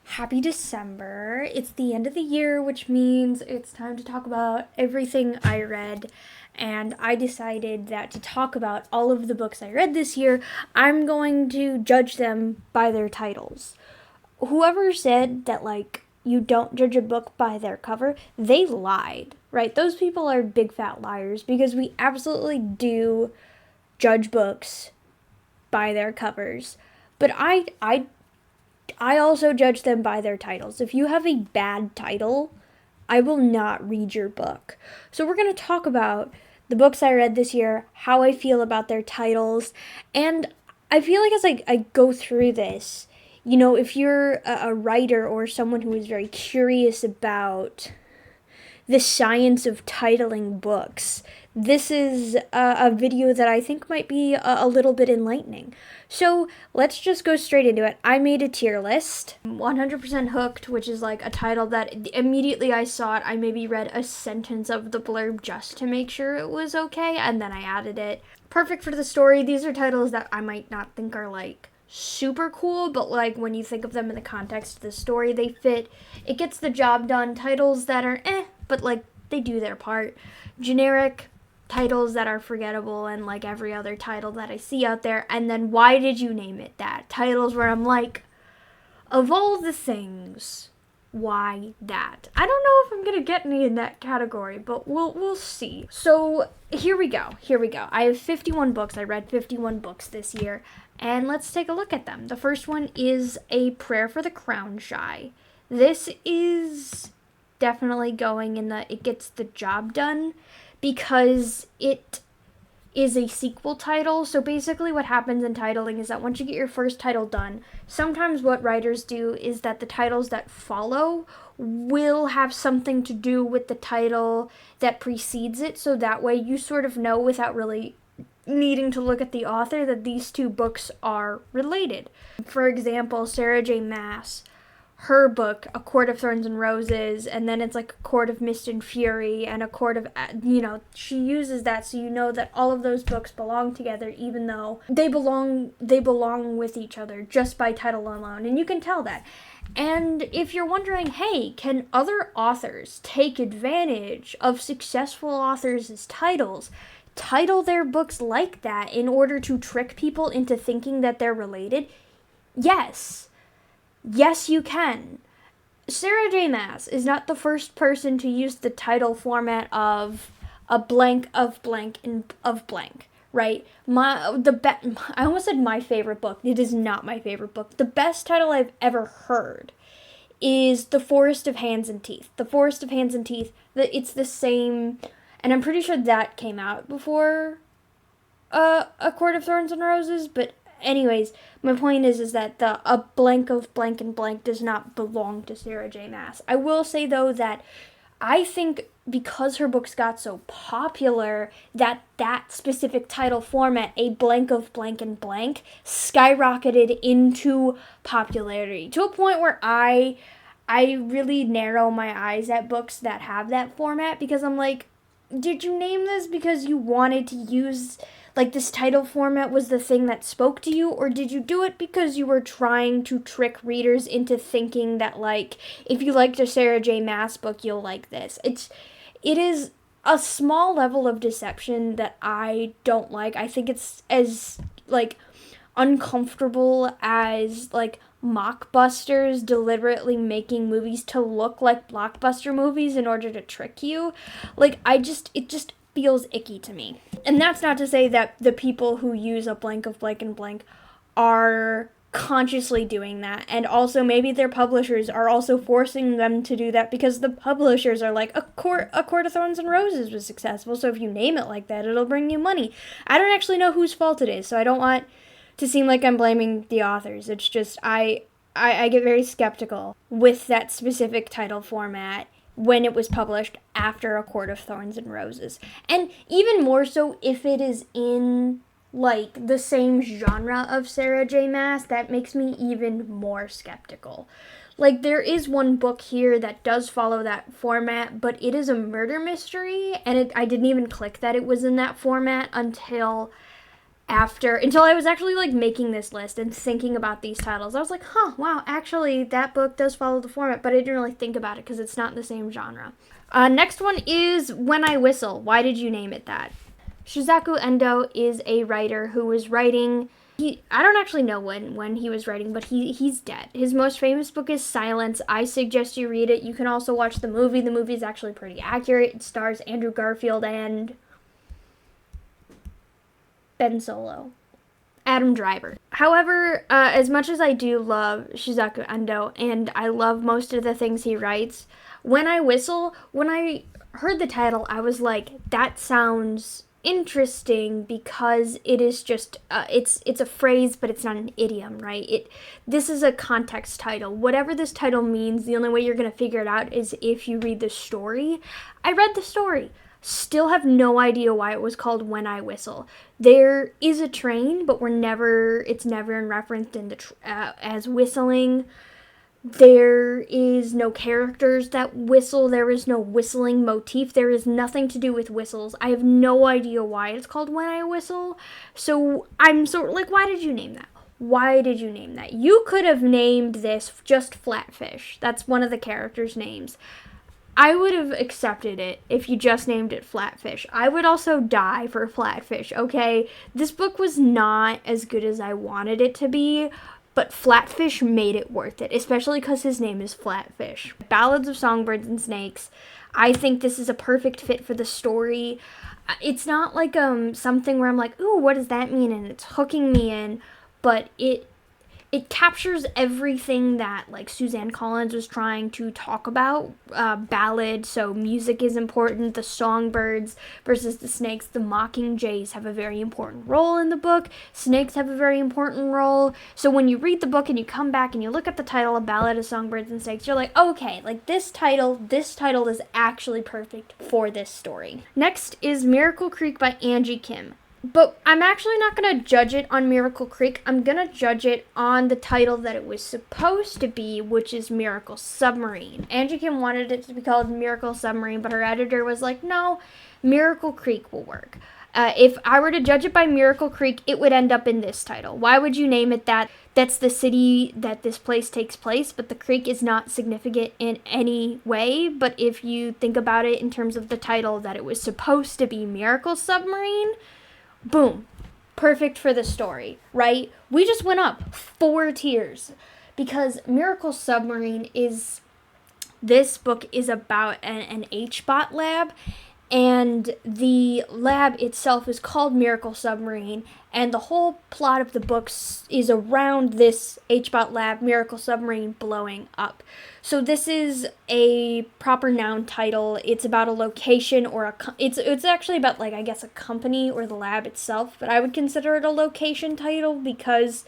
Happy December. It's the end of the year, which means it's time to talk about everything I read. And I decided that to talk about all of the books I read this year, I'm going to judge them by their titles. Whoever said that, you don't judge a book by their cover, they lied, right? Those people are big fat liars, because we absolutely do judge books by their covers. But I also judge them by their titles. If you have a bad title, I will not read your book. So we're going to talk about the books I read this year, how I feel about their titles, and I feel like as I go through this, if you're a writer or someone who is very curious about the science of titling books, this is a video that I think might be a little bit enlightening. So let's just go straight into it. I made a tier list. 100% Hooked, which is a title that immediately I saw it, I maybe read a sentence of the blurb just to make sure it was okay, and then I added it. Perfect for the Story. These are titles that I might not think are super cool, but when you think of them in the context of the story, they fit. It gets the job done. Titles that are but they do their part. Generic titles that are forgettable, and every other title that I see out there. And then why did you name it that? Titles where I'm of all the things, why that? I don't know if I'm gonna get any in that category, but we'll see. So here we go. I have 51 books. I read 51 books this year, and let's take a look at them. The first one is A Prayer for the Crown Shy. This is definitely going in the it gets the job done, because it is a sequel title. So basically what happens in titling is that once you get your first title done, sometimes what writers do is that the titles that follow will have something to do with the title that precedes it, so that way you sort of know without really needing to look at the author that these two books are related. For example, Sarah J. Maas, her book, A Court of Thorns and Roses, and then it's A Court of Mist and Fury, and A Court of, she uses that so you know that all of those books belong together, even though they belong with each other just by title alone, and you can tell that. And if you're wondering, hey, can other authors take advantage of successful authors' titles, title their books like that in order to trick people into thinking that they're related? Yes. Yes, you can. Sarah J. Maas is not the first person to use the title format of a blank of blank and of blank, right? I almost said my favorite book. It is not my favorite book. The best title I've ever heard is The Forest of Hands and Teeth. The Forest of Hands and Teeth, it's the same, and I'm pretty sure that came out before A Court of Thorns and Roses, but anyways, my point is that a blank of blank and blank does not belong to Sarah J. Maas. I will say, though, that I think because her books got so popular, that specific title format, A Blank of Blank and Blank, skyrocketed into popularity to a point where I really narrow my eyes at books that have that format, because I'm did you name this because you wanted to use this title format was the thing that spoke to you, or did you do it because you were trying to trick readers into thinking that if you liked a Sarah J. Maas book, you'll like this? It is a small level of deception that I don't like. I think it's as uncomfortable as mockbusters deliberately making movies to look like blockbuster movies in order to trick you. It just feels icky to me. And that's not to say that the people who use a blank of blank and blank are consciously doing that. And also maybe their publishers are also forcing them to do that, because the publishers are A Court of Thorns and Roses was successful, so if you name it like that, it'll bring you money. I don't actually know whose fault it is, so I don't want to seem like I'm blaming the authors. It's just I get very skeptical with that specific title format when it was published after A Court of Thorns and Roses. And even more so if it is in the same genre of Sarah J. Maas, that makes me even more skeptical. Like, there is one book here that does follow that format, but it is a murder mystery, and I didn't even click that it was in that format until I was actually like making this list and thinking about these titles. I was like, wow, actually that book does follow the format, but I didn't really think about it because it's not in the same genre. Next one is When I Whistle. Why did you name it that? Shusako Endo is a writer who was writing. I don't actually know when he was writing, but he's dead. His most famous book is Silence. I suggest you read it. You can also watch the movie. The movie is actually pretty accurate. It stars Andrew Garfield and Ben Solo. Adam Driver. However, as much as I do love Shusako Endo, and I love most of the things he writes, When I Whistle, when I heard the title, I was like, that sounds interesting because it is just, it's a phrase, but it's not an idiom, right? This is a context title. Whatever this title means, the only way you're going to figure it out is if you read the story. I read the story. Still have no idea why it was called When I Whistle. There is a train, but it's never in reference in as whistling. There is no characters that whistle. There is no whistling motif. There is nothing to do with whistles. I have no idea why it's called When I Whistle. So I'm sort of like, why did you name that? Why did you name that? You could have named this just Flatfish. That's one of the characters' names. I would have accepted it if you just named it Flatfish. I would also die for Flatfish, okay? This book was not as good as I wanted it to be, but Flatfish made it worth it, especially because his name is Flatfish. Ballads of Songbirds and Snakes. I think this is a perfect fit for the story. It's not like something where I'm like, ooh, what does that mean? And it's hooking me in, but it captures everything that like Suzanne Collins was trying to talk about. Ballad, so music is important. The songbirds versus the snakes. The mockingjays have a very important role in the book. Snakes have a very important role. So when you read the book and you come back and you look at the title, A Ballad of Songbirds and Snakes, you're like, okay, like this title is actually perfect for this story. Next is Miracle Creek by Angie Kim. But I'm actually not going to judge it on Miracle Creek. I'm going to judge it on the title that it was supposed to be, which is Miracle Submarine. Angie Kim wanted it to be called Miracle Submarine, but her editor was like, no, Miracle Creek will work. If I were to judge it by Miracle Creek, it would end up in this title. Why would you name it that? That's the city that this place takes place, but the creek is not significant in any way. But if you think about it in terms of the title that it was supposed to be Miracle Submarine, boom, perfect for the story, right? We just went up 4 tiers because Miracle Submarine this book is about an HBOT lab, and the lab itself is called Miracle Submarine, and the whole plot of the books is around this HBOT lab, Miracle Submarine, blowing up. So this is a proper noun title. It's about a location or it's actually about, like, I guess a company or the lab itself, but I would consider it a location title because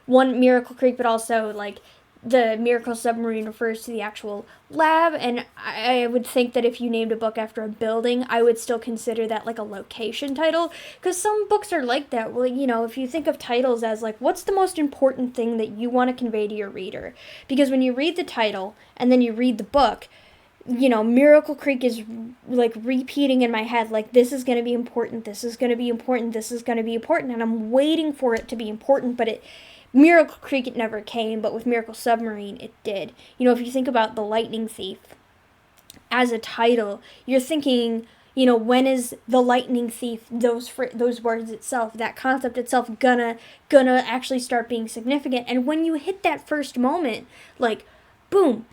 one, Miracle Creek, but also like the Miracle Submarine refers to the actual lab, and I would think that if you named a book after a building, I would still consider that like a location title, because some books are like that. Well, you know, if you think of titles as like, what's the most important thing that you want to convey to your reader? Because when you read the title and then you read the book, you know, Miracle Creek is like repeating in my head, like, this is going to be important, this is going to be important, this is going to be important, and I'm waiting for it to be important, but Miracle Creek, it never came, but with Miracle Submarine, it did. You know, if you think about The Lightning Thief as a title, you're thinking, you know, when is The Lightning Thief, those words itself, that concept itself, gonna actually start being significant? And when you hit that first moment, like, boom,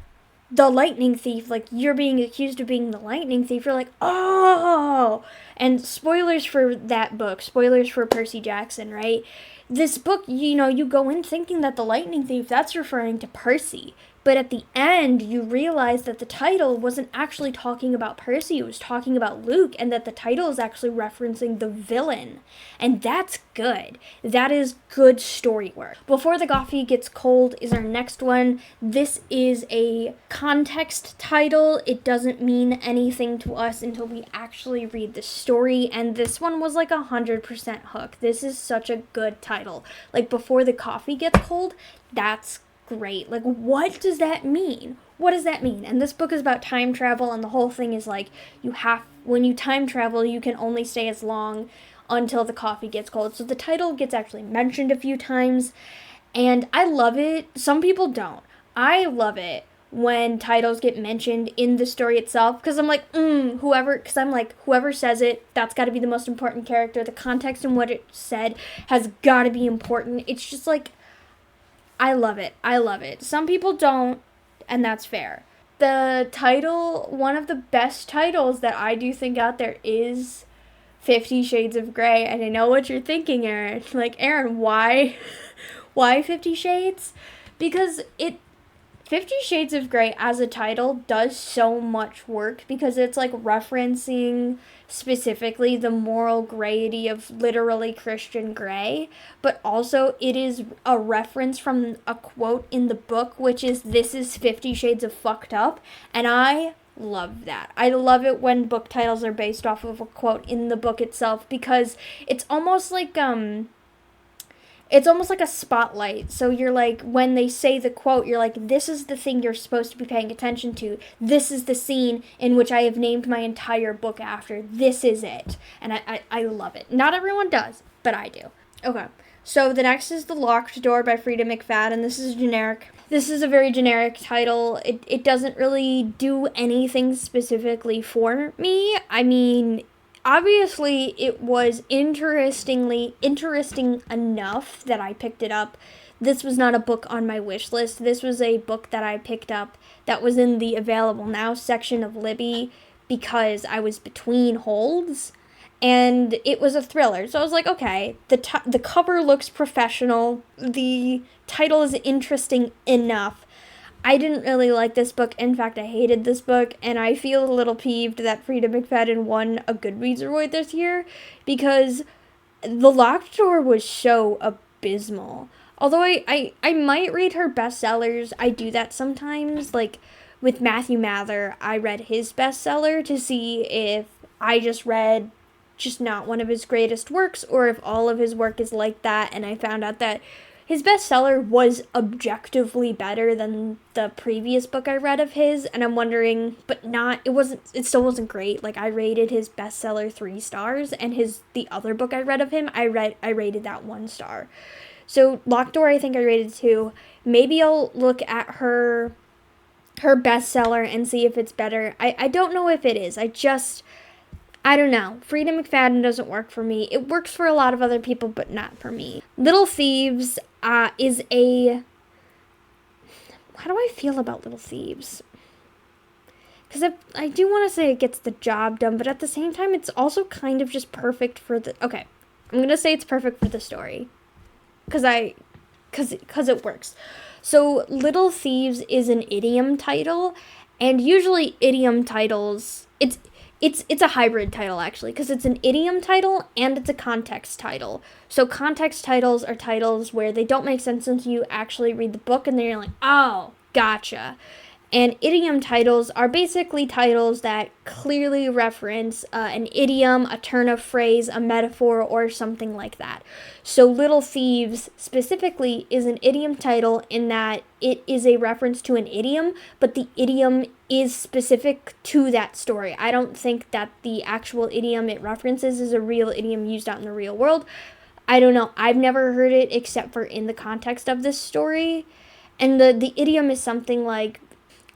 The Lightning Thief, like, you're being accused of being the Lightning Thief, you're like, oh! And spoilers for that book, spoilers for Percy Jackson, right? This book, you know, you go in thinking that the Lightning Thief, that's referring to Percy. But at the end, you realize that the title wasn't actually talking about Percy, it was talking about Luke, and that the title is actually referencing the villain. And that's good. That is good story work. Before the Coffee Gets Cold is our next one. This is a context title. It doesn't mean anything to us until we actually read the story, and this one was like 100% hook. This is such a good title. Like, Before the Coffee Gets Cold, that's great. Like, what does that mean? What does that mean? And this book is about time travel, and the whole thing is like, when you time travel, you can only stay as long until the coffee gets cold. So the title gets actually mentioned a few times, and I love it. Some people don't. I love it when titles get mentioned in the story itself, because I'm like, whoever says it, that's got to be the most important character. The context and what it said has got to be important. It's just like, I love it. I love it. Some people don't, and that's fair. The title, one of the best titles that I do think out there is 50 Shades of Grey. And I know what you're thinking, Aaron. Like, Aaron, why? Why 50 Shades? Because 50 Shades of Grey as a title does so much work, because it's like referencing specifically the moral grayity of literally Christian Grey, but also it is a reference from a quote in the book, which is, "This is 50 Shades of fucked up," and I love that. I love it when book titles are based off of a quote in the book itself, because it's almost like a spotlight. So you're like, when they say the quote, you're like, this is the thing you're supposed to be paying attention to. This is the scene in which I have named my entire book after. This is it. And I love it. Not everyone does, but I do. Okay. So the next is The Locked Door by Frida McFadden. This is generic. This is a very generic title. It doesn't really do anything specifically for me. I mean, obviously, it was interesting enough that I picked it up. This was not a book on my wish list. This was a book that I picked up that was in the Available Now section of Libby, because I was between holds, and it was a thriller. So I was like, okay, the cover looks professional. The title is interesting enough. I didn't really like this book. In fact, I hated this book, and I feel a little peeved that Frida McFadden won a Goodreads award this year, because The Locked Door was so abysmal. Although I might read her bestsellers. I do that sometimes. Like, with Matthew Mather, I read his bestseller to see if I just read just not one of his greatest works, or if all of his work is like that, and I found out that his bestseller was objectively better than the previous book I read of his, and I'm wondering, it still wasn't great. Like, I rated his bestseller 3 stars, and the other book I read of him, I rated that 1 star. So, Locked Door, I think I rated 2. Maybe I'll look at her bestseller and see if it's better. I don't know if it is. I don't know. Frida McFadden doesn't work for me. It works for a lot of other people, but not for me. Little Thieves is a... How do I feel about Little Thieves? Because I do want to say it gets the job done, but at the same time, it's also kind of just perfect for the... Okay, I'm going to say it's perfect for the story. Because it works. So, Little Thieves is an idiom title, and usually idiom titles... It's a hybrid title, actually, because it's an idiom title and it's a context title. So context titles are titles where they don't make sense until you actually read the book, and then you're like, oh, gotcha. And idiom titles are basically titles that clearly reference an idiom, a turn of phrase, a metaphor, or something like that. So Little Thieves specifically is an idiom title in that it is a reference to an idiom, but the idiom is specific to that story. I don't think that the actual idiom it references is a real idiom used out in the real world. I don't know. I've never heard it except for in the context of this story. And the idiom is something like,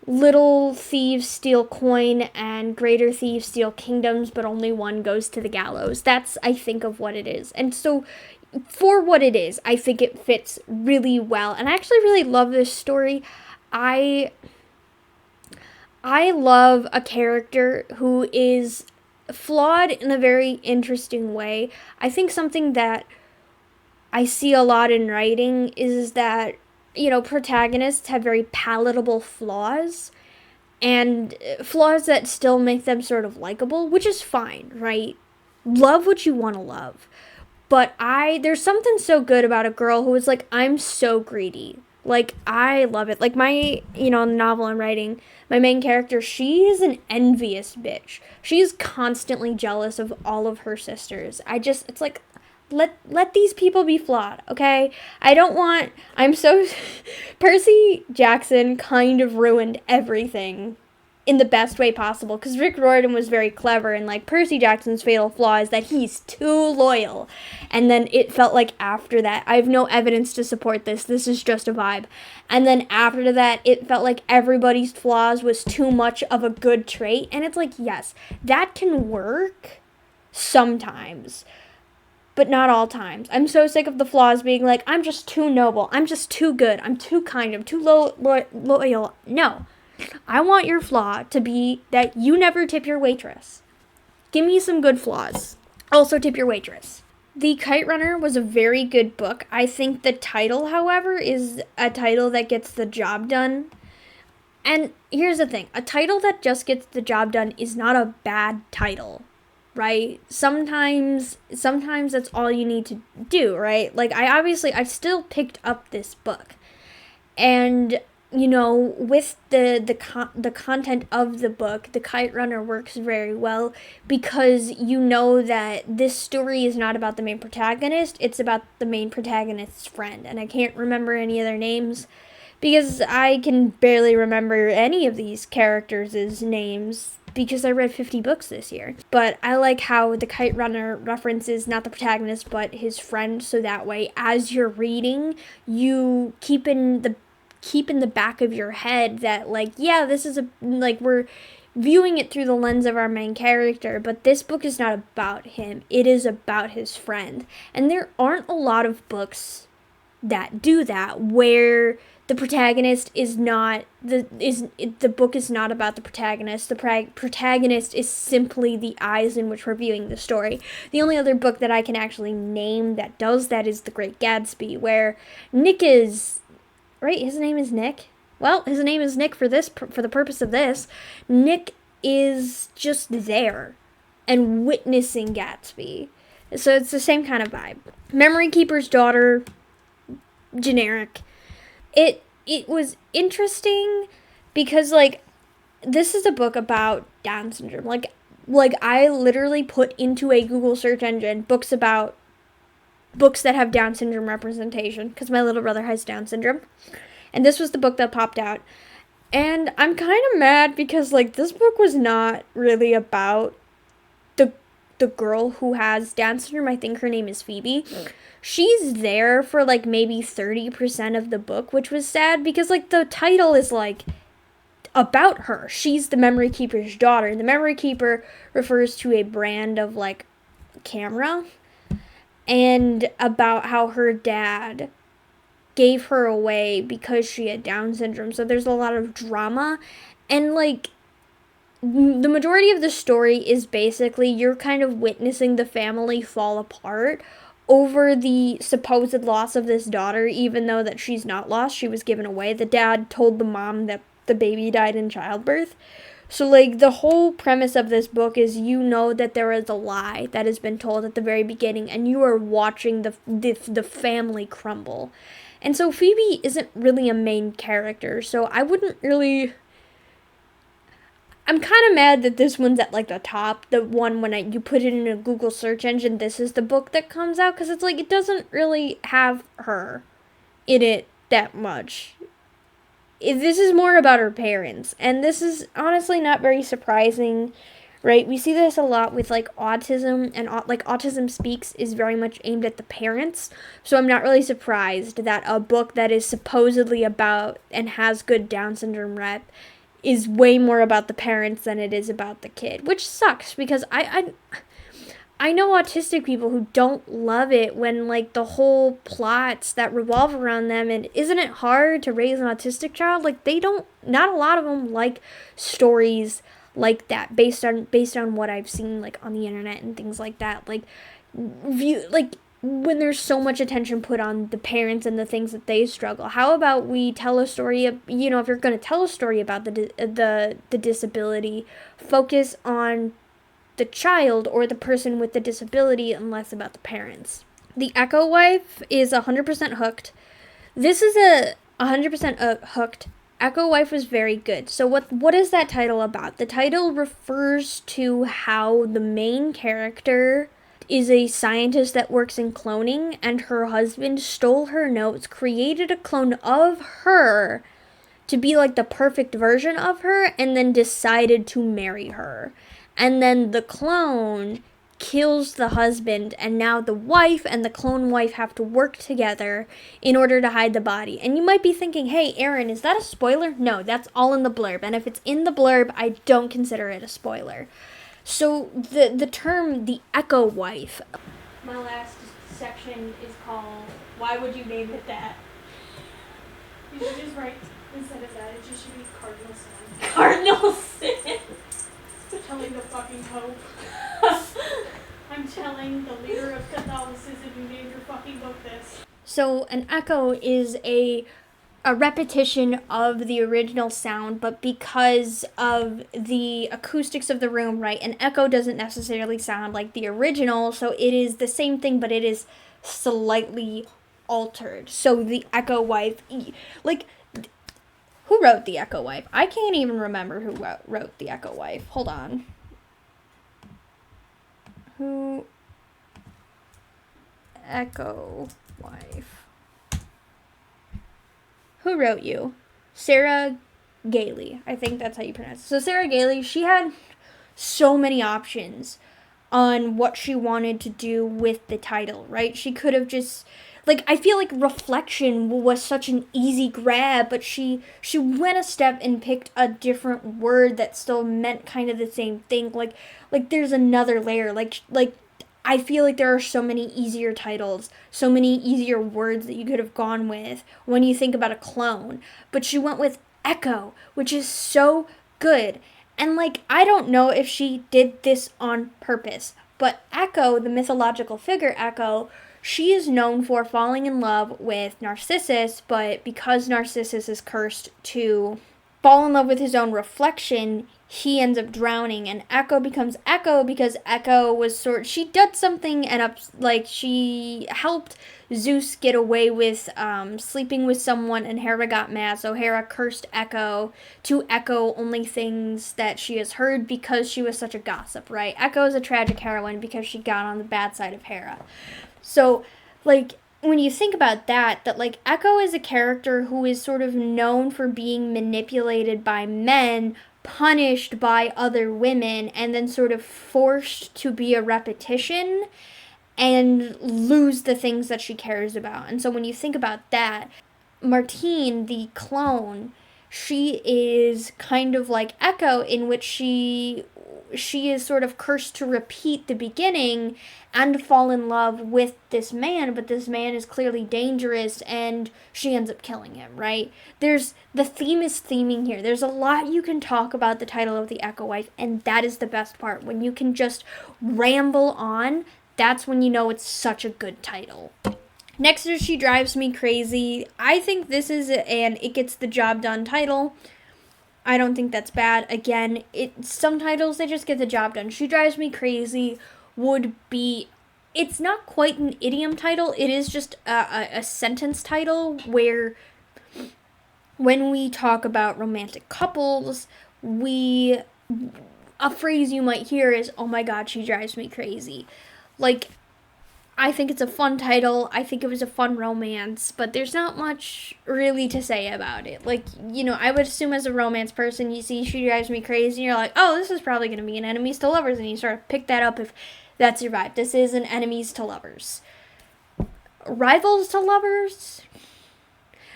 little thieves steal coin and greater thieves steal kingdoms, but only one goes to the gallows. That's, I think, of what it is. And so, for what it is, I think it fits really well. And I actually really love this story. I love a character who is flawed in a very interesting way. I think something that I see a lot in writing is that, protagonists have very palatable flaws, and flaws that still make them sort of likable, which is fine, right? Love what you want to love. But there's something so good about a girl who is like, I'm so greedy. Like, I love it. Like, in the novel I'm writing, my main character, she is an envious bitch. She is constantly jealous of all of her sisters. It's like, let these people be flawed, okay? Percy Jackson kind of ruined everything in the best way possible, because Rick Riordan was very clever, and like Percy Jackson's fatal flaw is that he's too loyal. And then it felt like after that, I have no evidence to support this is just a vibe, and then after that it felt like everybody's flaws was too much of a good trait. And it's like, yes, that can work sometimes, but not all times. I'm so sick of the flaws being like, I'm just too noble, I'm just too good, I'm too kind, I'm too loyal. No. I want your flaw to be that you never tip your waitress. Give me some good flaws. Also tip your waitress. The Kite Runner was a very good book. I think the title, however, is a title that gets the job done. And here's the thing. A title that just gets the job done is not a bad title, right? Sometimes that's all you need to do, right? Like, I still picked up this book. And with the content of the book, The Kite Runner works very well, because that this story is not about the main protagonist, it's about the main protagonist's friend. And I can't remember any of their names, because I can barely remember any of these characters' names, because I read 50 books this year. But I like how the Kite Runner references not the protagonist, but his friend, so that way, as you're reading, you keep in the back of your head that, like, yeah, this is we're viewing it through the lens of our main character, but this book is not about him, it is about his friend. And there aren't a lot of books that do that, where the protagonist is not the book is not about the protagonist. The protagonist is simply the eyes in which we're viewing the story. The only other book that I can actually name that does that is The Great Gatsby, where Nick is, right, his name is Nick. Well, his name is Nick for the purpose of this. Nick is just there and witnessing Gatsby. So it's the same kind of vibe. Memory Keeper's Daughter, generic. It was interesting because, like, this is a book about Down syndrome. Like I literally put into a Google search engine books that have Down syndrome representation, because my little brother has Down syndrome. And this was the book that popped out. And I'm kind of mad because, like, this book was not really about the girl who has Down syndrome. I think her name is Phoebe. She's there for, like, maybe 30% of the book, which was sad because, like, the title is, like, about her. She's the Memory Keeper's daughter. The Memory Keeper refers to a brand of, like, camera, and about how her dad gave her away because she had Down syndrome. So there's a lot of drama, and, like, the majority of the story is basically you're kind of witnessing the family fall apart over the supposed loss of this daughter, even though that she's not lost, she was given away. The dad told the mom that the baby died in childbirth. So, like, the whole premise of this book is that there is a lie that has been told at the very beginning, and you are watching the family crumble. And so Phoebe isn't really a main character, so I wouldn't really... I'm kind of mad that this one's at, like, the top. The one when you put it in a Google search engine, this is the book that comes out, because it's like, it doesn't really have her in it that much. This is more about her parents, and this is honestly not very surprising, right? We see this a lot with, like, autism, and, like, Autism Speaks is very much aimed at the parents, so I'm not really surprised that a book that is supposedly about and has good Down syndrome rep is way more about the parents than it is about the kid, which sucks, because I know autistic people who don't love it when, like, the whole plots that revolve around them, and isn't it hard to raise an autistic child? Like, not a lot of them like stories like that, based on what I've seen, like, on the internet and things like that. Like, when there's so much attention put on the parents and the things that they struggle, how about we tell a story of, if you're going to tell a story about the disability, focus on the child or the person with the disability and less about the parents. The Echo Wife is 100% hooked. This is a 100% hooked. Echo Wife was very good. So what is that title about? The title refers to how the main character is a scientist that works in cloning, and her husband stole her notes, created a clone of her to be like the perfect version of her, and then decided to marry her. And then the clone kills the husband, and now the wife and the clone wife have to work together in order to hide the body. And you might be thinking, hey, Aaron, is that a spoiler? No, that's all in the blurb. And if it's in the blurb, I don't consider it a spoiler. So the term the Echo Wife. My last section is called Why Would You Name It That? You should just write, instead of that, it just should be Cardinal Sin. Cardinal Sin. Telling the fucking Pope. I'm telling the leader of Catholicism you named your fucking book this. So an echo is a repetition of the original sound, but because of the acoustics of the room, right, an echo doesn't necessarily sound like the original, so it is the same thing, but it is slightly altered. So the Echo Wife, like, who wrote the Echo Wife? I can't even remember who wrote the Echo Wife. Hold on. Who? Echo Wife. Who wrote you? Sarah Gailey. I think that's how you pronounce it. So Sarah Gailey, she had so many options on what she wanted to do with the title, right? She could have just, like, I feel like Reflection was such an easy grab, but she went a step and picked a different word that still meant kind of the same thing. Like there's another layer. Like I feel like there are so many easier titles, so many easier words that you could have gone with when you think about a clone. But she went with Echo, which is so good. And, like, I don't know if she did this on purpose, but Echo, the mythological figure Echo, she is known for falling in love with Narcissus, but because Narcissus is cursed to fall in love with his own reflection, he ends up drowning, and Echo becomes Echo because Echo was she did something and she helped Zeus get away with sleeping with someone, and Hera got mad, so Hera cursed Echo to echo only things that she has heard because she was such a gossip, right? Echo is a tragic heroine because she got on the bad side of Hera. So, like, when you think about that, like, Echo is a character who is sort of known for being manipulated by men, punished by other women, and then sort of forced to be a repetition and lose the things that she cares about. And so when you think about that, Martine, the clone, she is kind of like Echo, in which she is sort of cursed to repeat the beginning and fall in love with this man, but this man is clearly dangerous, and she ends up killing him, right? The theme is theming here. There's a lot you can talk about the title of the Echo Wife, and that is the best part. When you can just ramble on, that's when you know it's such a good title. Next is She Drives Me Crazy. I think this is an It Gets the Job Done title. I don't think that's bad. Again, some titles, they just get the job done. She Drives Me Crazy would be, it's not quite an idiom title. It is just a sentence title where when we talk about romantic couples, a phrase you might hear is, oh my God, she drives me crazy. Like, I think it's a fun title. I think it was a fun romance, but there's not much really to say about it. Like, you know, I would assume as a romance person, you see She Drives Me Crazy, and you're like, oh, this is probably going to be an enemies to lovers, and you sort of pick that up if that's your vibe. This is an enemies to lovers. Rivals to lovers?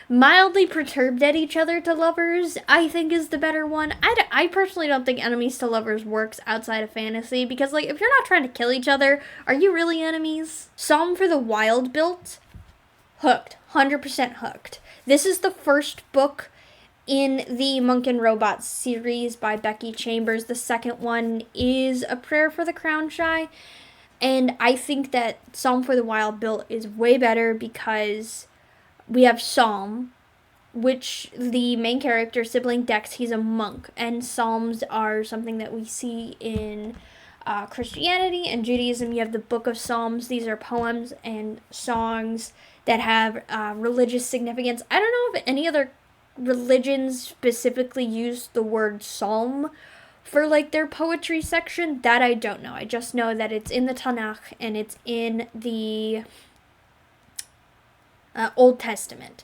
Mildly perturbed at each other to lovers, I think, is the better one. I personally don't think enemies to lovers works outside of fantasy, because, like, if you're not trying to kill each other, are you really enemies? Psalm for the Wild Built, hooked. 100% hooked. This is the first book in the Monk and Robot series by Becky Chambers. The second one is A Prayer for the Crown Shy, and I think that Psalm for the Wild Built is way better because we have Psalm, which the main character, sibling Dex, he's a monk. And Psalms are something that we see in Christianity and Judaism. You have the Book of Psalms. These are poems and songs that have religious significance. I don't know if any other religions specifically use the word psalm For like their poetry section, that I don't know. I just know that it's in the Tanakh and it's in the Old Testament.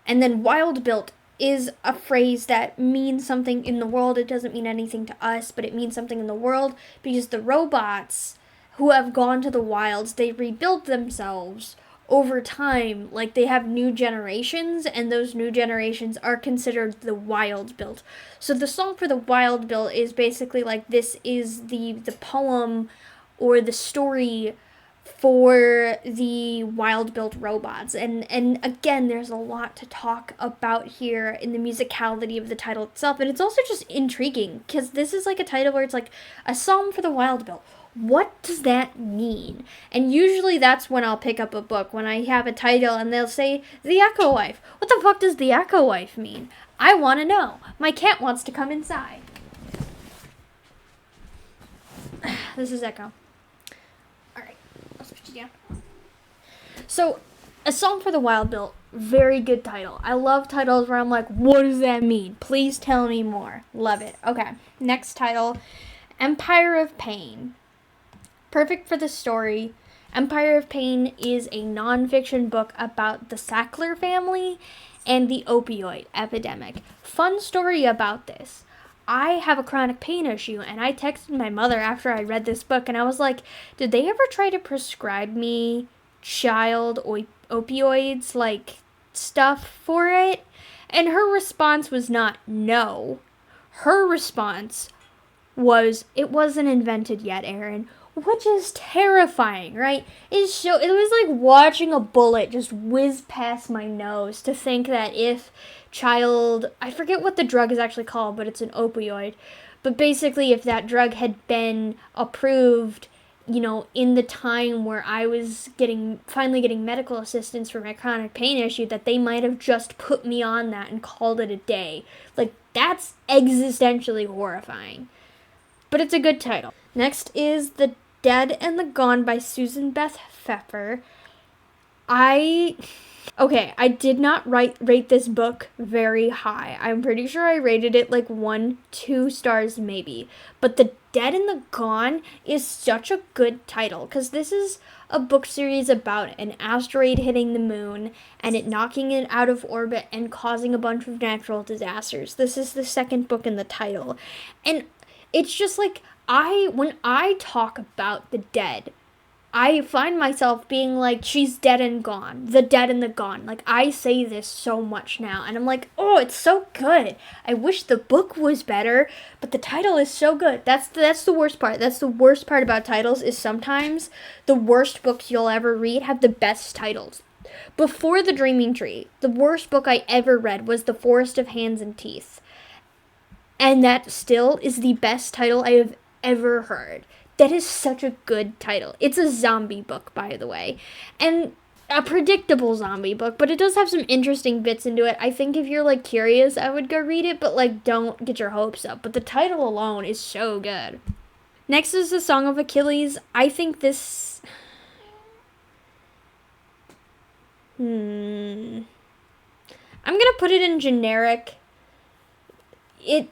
And then wild built is a phrase that means something in the world. It doesn't mean anything to us, but it means something in the world because the robots who have gone to the wilds, they rebuild themselves over time. Like they have new generations, and those new generations are considered the wild built. So the song for the wild built is basically like this is the poem or the story for the wild built robots. And again, there's a lot to talk about here in the musicality of the title itself. And it's also just intriguing because this is like a title where it's like a song for the wild built. What does that mean? And usually that's when I'll pick up a book, when I have a title and they'll say the Echo Wife. What the fuck does the Echo Wife mean? I want to know. My cat wants to come inside. This is Echo. Yeah. So, A Song for the Wild Built, very good title. I love titles where I'm like, what does that mean? Please tell me more. Love it. Okay, next title, Empire of Pain. Perfect for the story. Empire of Pain is a nonfiction book about the Sackler family and the opioid epidemic. Fun story about this. I have a chronic pain issue, and I texted my mother after I read this book, and I was like, did they ever try to prescribe me child opioids, like, stuff for it? And her response was not no. Her response was, it wasn't invented yet, Erin, which is terrifying, right? It was like watching a bullet just whiz past my nose to think that if I forget what the drug is actually called, but it's an opioid. But basically, if that drug had been approved, in the time where I was finally getting medical assistance for my chronic pain issue, that they might have just put me on that and called it a day. Like, that's existentially horrifying. But it's a good title. Next is The Dead and the Gone by Susan Beth Pfeffer. I did not rate this book very high. I'm pretty sure I rated it like 1-2 stars maybe. But The Dead and the Gone is such a good title because this is a book series about an asteroid hitting the moon and it knocking it out of orbit and causing a bunch of natural disasters. This is the second book in the title. And it's just like, when I talk about the dead, I find myself being like, she's dead and gone. The dead and the gone. Like, I say this so much now. And I'm like, oh, it's so good. I wish the book was better, but the title is so good. That's the worst part. That's the worst part about titles is sometimes the worst books you'll ever read have the best titles. Before The Dreaming Tree, the worst book I ever read was The Forest of Hands and Teeth. And that still is the best title I have ever heard. That is such a good title. It's a zombie book, by the way. And a predictable zombie book, but it does have some interesting bits into it. I think if you're, like, curious, I would go read it, but, like, don't get your hopes up. But the title alone is so good. Next is The Song of Achilles. I think this... I'm gonna put it in generic. It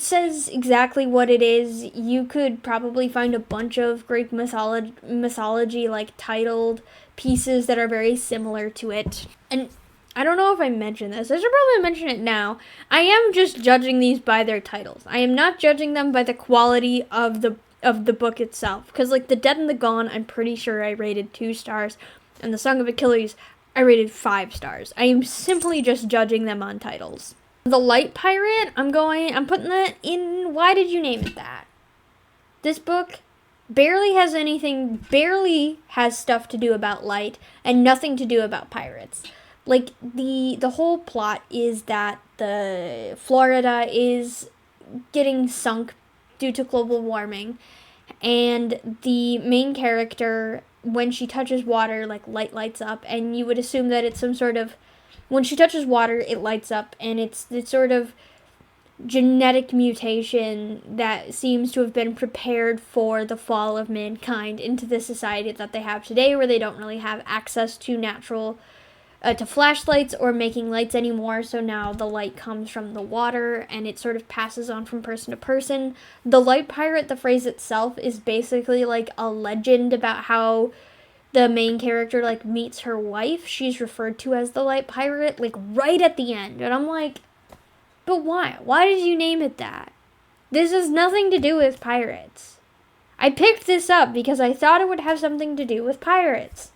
says exactly what it is. You could probably find a bunch of Greek mythology like titled pieces that are very similar to it. And I don't know if I mentioned this. I should probably mention it now. I am just judging these by their titles. I am not judging them by the quality of the book itself. Because like The Dead and the Gone, I'm pretty sure I rated 2 stars. And The Song of Achilles, I rated 5 stars. I am simply just judging them on titles. The Light Pirate, I'm putting that in, why did you name it that? This book barely has stuff to do about light and nothing to do about pirates. Like, the whole plot is that the Florida is getting sunk due to global warming, and the main character, when she touches water, like, light lights up, and you would assume that it's some sort of, when she touches water, it lights up, and it's sort of genetic mutation that seems to have been prepared for the fall of mankind into the society that they have today, where they don't really have access to natural to flashlights or making lights anymore, so now the light comes from the water and it sort of passes on from person to person. The light pirate, the phrase itself, is basically like a legend about how the main character like meets her wife. She's referred to as the light pirate like right at the end, and I'm like, but why did you name it that? This has nothing to do with pirates. I picked this up because I thought it would have something to do with pirates.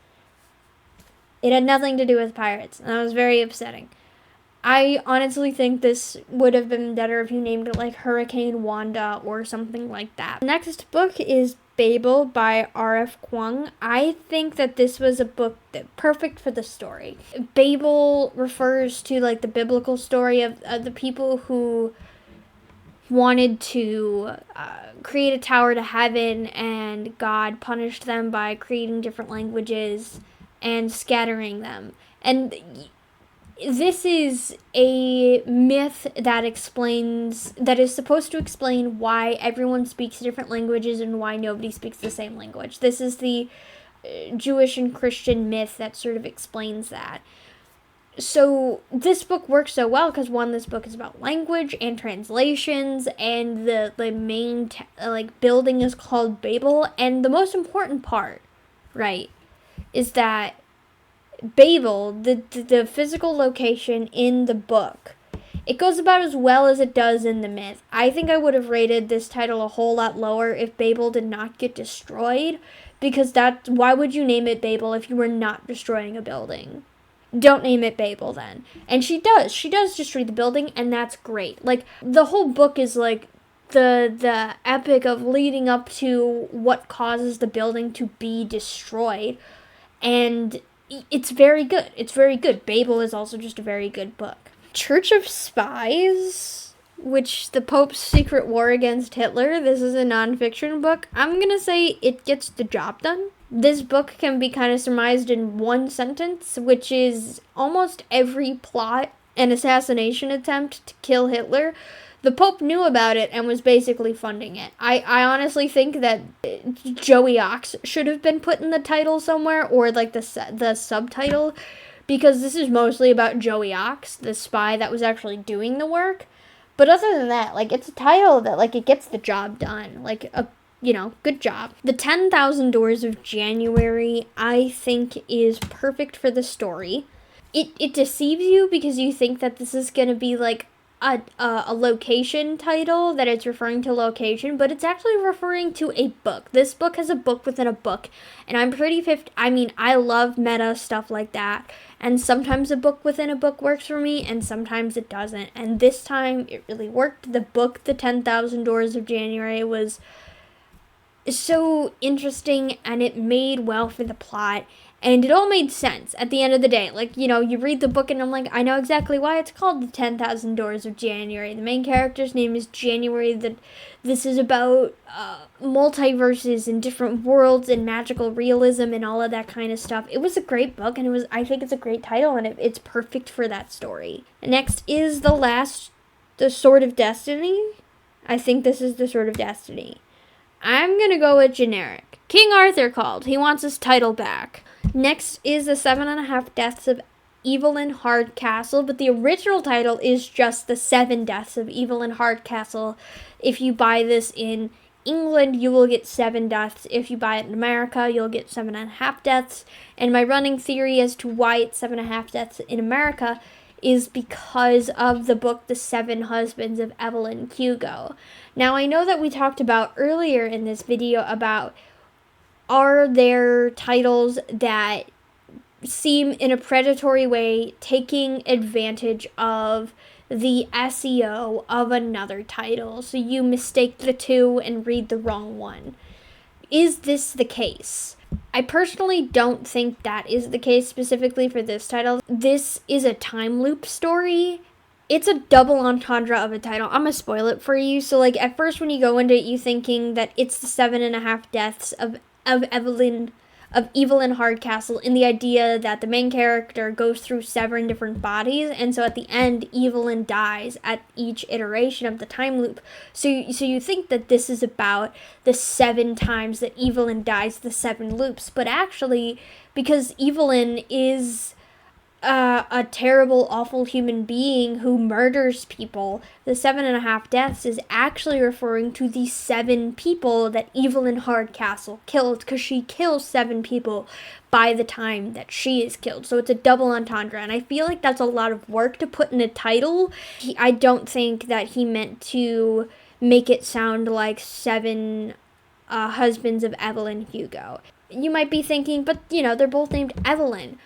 It had nothing to do with pirates, and that was very upsetting. I honestly think this would have been better if you named it like Hurricane Wanda or something like that. Next book is Babel by R.F. Kuang. I think that this was a book that perfect for the story. Babel refers to like the biblical story of the people who wanted to create a tower to heaven, and God punished them by creating different languages and scattering them. And this is a myth that is supposed to explain why everyone speaks different languages and why nobody speaks the same language. This is the Jewish and Christian myth that sort of explains that. So this book works so well because, one, this book is about language and translations, and the main building is called Babel, and the most important part, right, is that Babel, the physical location in the book, it goes about as well as it does in the myth. I think I would have rated this title a whole lot lower if Babel did not get destroyed, because why would you name it Babel if you were not destroying a building? Don't name it Babel then. And she does destroy the building, and that's great. Like, the whole book is like the epic of leading up to what causes the building to be destroyed, and it's very good. It's very good. Babel is also just a very good book. Church of Spies, which the Pope's Secret War Against Hitler. This is a nonfiction book. I'm gonna say it gets the job done. This book can be kind of surmised in one sentence, which is almost every plot and assassination attempt to kill Hitler, the Pope knew about it and was basically funding it. I honestly think that Joey Ox should have been put in the title somewhere, or like the subtitle, because this is mostly about Joey Ox, the spy that was actually doing the work. But other than that, like, it's a title that, like, it gets the job done. Like, good job. The 10,000 Doors of January, I think, is perfect for the story. It deceives you because you think that this is going to be, like, a location title, that it's referring to location, but it's actually referring to a book. This book has a book within a book, and I love meta stuff like that, and sometimes a book within a book works for me, and sometimes it doesn't, and this time it really worked. The book, The 10,000 Doors of January, was so interesting, and it made well for the plot, and it all made sense at the end of the day. Like, you read the book and I'm like, I know exactly why it's called The 10,000 Doors of January. The main character's name is January. This is about multiverses and different worlds and magical realism and all of that kind of stuff. It was a great book, and I think it's a great title, and it's perfect for that story. Next is The Sword of Destiny. I think this is The Sword of Destiny. I'm gonna go with generic. King Arthur called. He wants his title back. Next is The 7.5 Deaths of Evelyn Hardcastle, but the original title is just The 7 Deaths of Evelyn Hardcastle. If you buy this in England, you will get 7 deaths. If you buy it in America, you'll get 7.5 deaths. And my running theory as to why it's 7.5 deaths in America is because of the book The 7 Husbands of Evelyn Hugo. Now, I know that we talked about earlier in this video about, are there titles that seem in a predatory way taking advantage of the SEO of another title, so you mistake the two and read the wrong one? Is this the case? I personally don't think that is the case specifically for this title. This is a time loop story. It's a double entendre of a title. I'm gonna spoil it for you. So, like, at first when you go into it, you thinking that it's The 7.5 Deaths of Evelyn Hardcastle, in the idea that the main character goes through 7 different bodies, and so at the end, Evelyn dies at each iteration of the time loop. So you think that this is about the 7 times that Evelyn dies, the 7 loops, but actually, because Evelyn is a terrible, awful human being who murders people. The 7.5 deaths is actually referring to the 7 people that Evelyn Hardcastle killed, because she kills 7 people by the time that she is killed. So it's a double entendre, and I feel like that's a lot of work to put in a title. I don't think that he meant to make it sound like 7 husbands of Evelyn Hugo. You might be thinking, but they're both named Evelyn.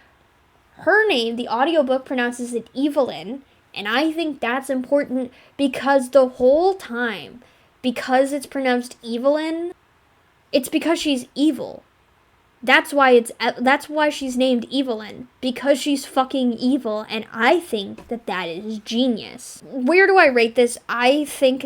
Her name, the audiobook pronounces it Evelyn, and I think that's important because the whole time, because it's pronounced Evelyn, it's because she's evil. That's why she's named Evelyn, because she's fucking evil, and I think that is genius. Where do I rate this? I think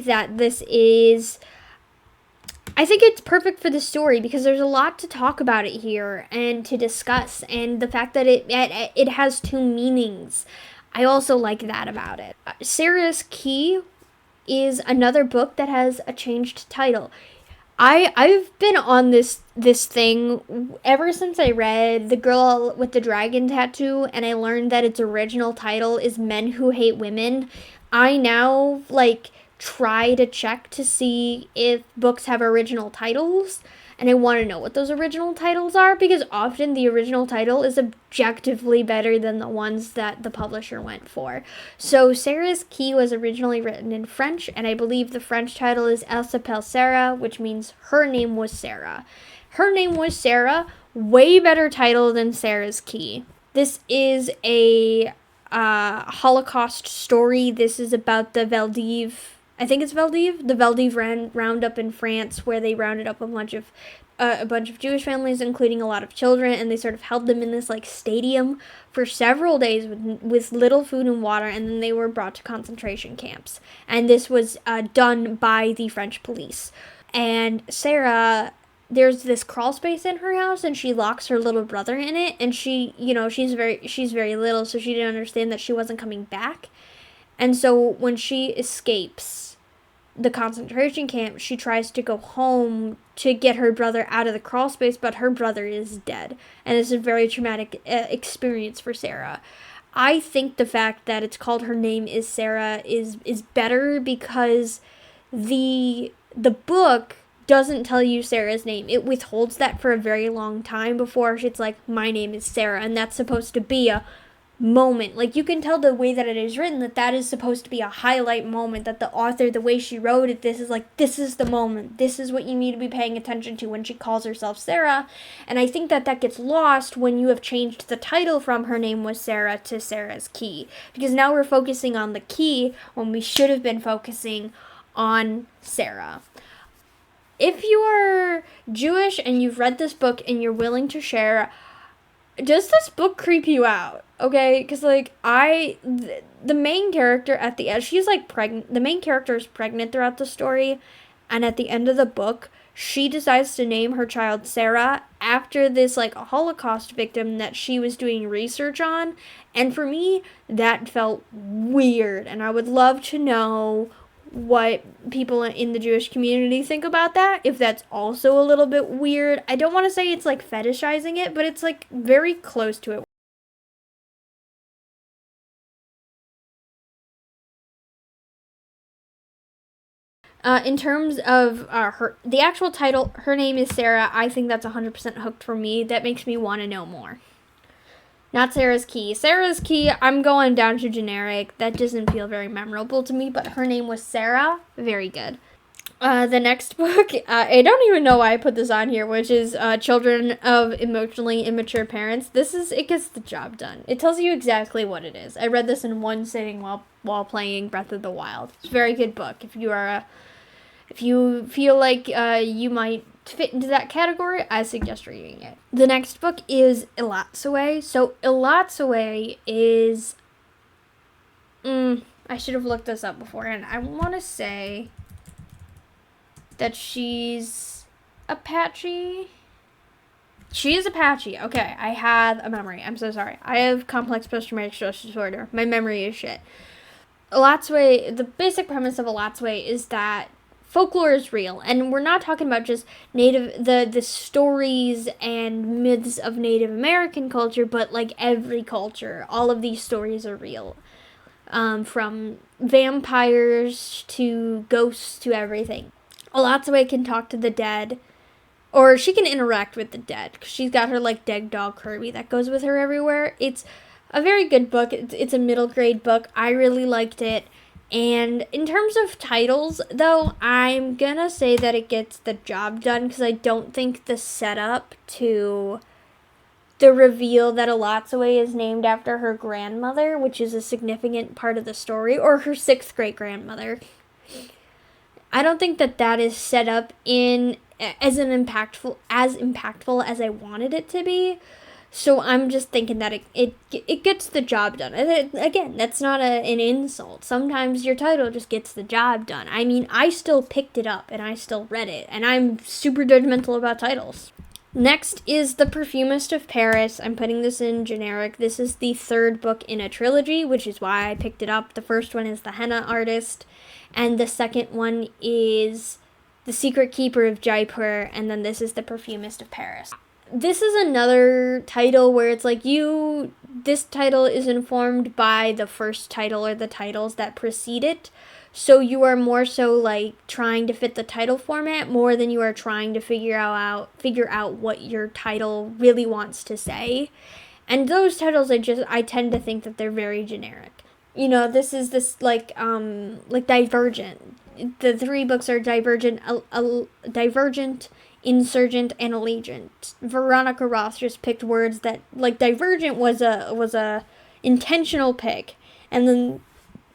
it's perfect for the story because there's a lot to talk about it here and to discuss, and the fact that it has 2 meanings. I also like that about it. Sarah's Key is another book that has a changed title. I've been on this thing ever since I read The Girl with the Dragon Tattoo, and I learned that its original title is Men Who Hate Women. I now try to check to see if books have original titles, and I want to know what those original titles are, because often the original title is objectively better than the ones that the publisher went for. So Sarah's Key was originally written in French, and I believe the French title is Elle s'appelle Sarah, which means Her Name Was Sarah. Her Name Was Sarah, way better title than Sarah's Key. This is a Holocaust story. This is about the Veldiv, I think it's Veldiv, the Veldiv roundup in France, where they rounded up a bunch of Jewish families, including a lot of children, and they sort of held them in this stadium for several days with little food and water, and then they were brought to concentration camps. And this was done by the French police. And Sarah, there's this crawl space in her house, and she locks her little brother in it, and she's very little, so she didn't understand that she wasn't coming back. And so when she escapes the concentration camp, she tries to go home to get her brother out of the crawl space, but her brother is dead. And it's a very traumatic experience for Sarah. I think the fact that it's called Her Name Is Sarah is better because the book doesn't tell you Sarah's name. It withholds that for a very long time before it's like, my name is Sarah, and that's supposed to be a moment. You can tell the way that it is written that is supposed to be a highlight moment, that the author, the way she wrote it, this is the moment, this is what you need to be paying attention to when she calls herself Sarah. And I think that gets lost when you have changed the title from Her Name Was Sarah to Sarah's Key, because now we're focusing on the key when we should have been focusing on Sarah. If you are Jewish and you've read this book and you're willing to share, does this book creep you out? Okay, because the main character at the end, she's pregnant. The main character is pregnant throughout the story, and at the end of the book, she decides to name her child Sarah after this a Holocaust victim that she was doing research on. And for me, that felt weird, and I would love to know what people in the Jewish community think about that, if that's also a little bit weird. I don't want to say it's fetishizing it, but it's very close to it. In terms of the actual title, Her Name Is Sarah, I think that's 100% hooked for me. That makes me want to know more. Not Sarah's Key. Sarah's Key, I'm going down to generic. That doesn't feel very memorable to me, but Her Name Was Sarah, very good. The next book, I don't even know why I put this on here, which is Children of Emotionally Immature Parents. It gets the job done. It tells you exactly what it is. I read this in one sitting while playing Breath of the Wild. It's a very good book. If you feel like you might fit into that category, I suggest reading it. The next book is Ilatsue. So Ilatsue is, I should have looked this up beforehand. I want to say that she's Apache. She is Apache. Okay, I have a memory. I'm so sorry. I have complex post-traumatic stress disorder. My memory is shit. Ilatsue, the basic premise of Ilatsue is that folklore is real, and we're not talking about just the stories and myths of Native American culture, but like every culture. All of these stories are real, from vampires to ghosts to everything. Alatsuwe can talk to the dead, or she can interact with the dead, because she's got her like dead dog Kirby that goes with her everywhere. It's a very good book. It's a middle grade book. I really liked it. And in terms of titles, though, I'm gonna say that it gets the job done, because I don't think the setup to the reveal that Alatsuwe is named after her grandmother, which is a significant part of the story, or her 6th great grandmother, I don't think that is set up in as impactful as I wanted it to be. So I'm just thinking that it gets the job done. Again, that's not an insult. Sometimes your title just gets the job done. I mean, I still picked it up and I still read it, and I'm super judgmental about titles. Next is The Perfumist of Paris. I'm putting this in generic. This is the 3rd book in a trilogy, which is why I picked it up. The first one is The Henna Artist, and the second one is The Secret Keeper of Jaipur, and then this is The Perfumist of Paris. This is another title where it's like this title is informed by the first title or the titles that precede it. So you are more so like trying to fit the title format more than you are trying to figure out what your title really wants to say. And those titles I tend to think that they're very generic. This is like Divergent. The 3 books are Divergent, Divergent, Insurgent, and Allegiant. Veronica Roth just picked words that, like, Divergent was a intentional pick, and then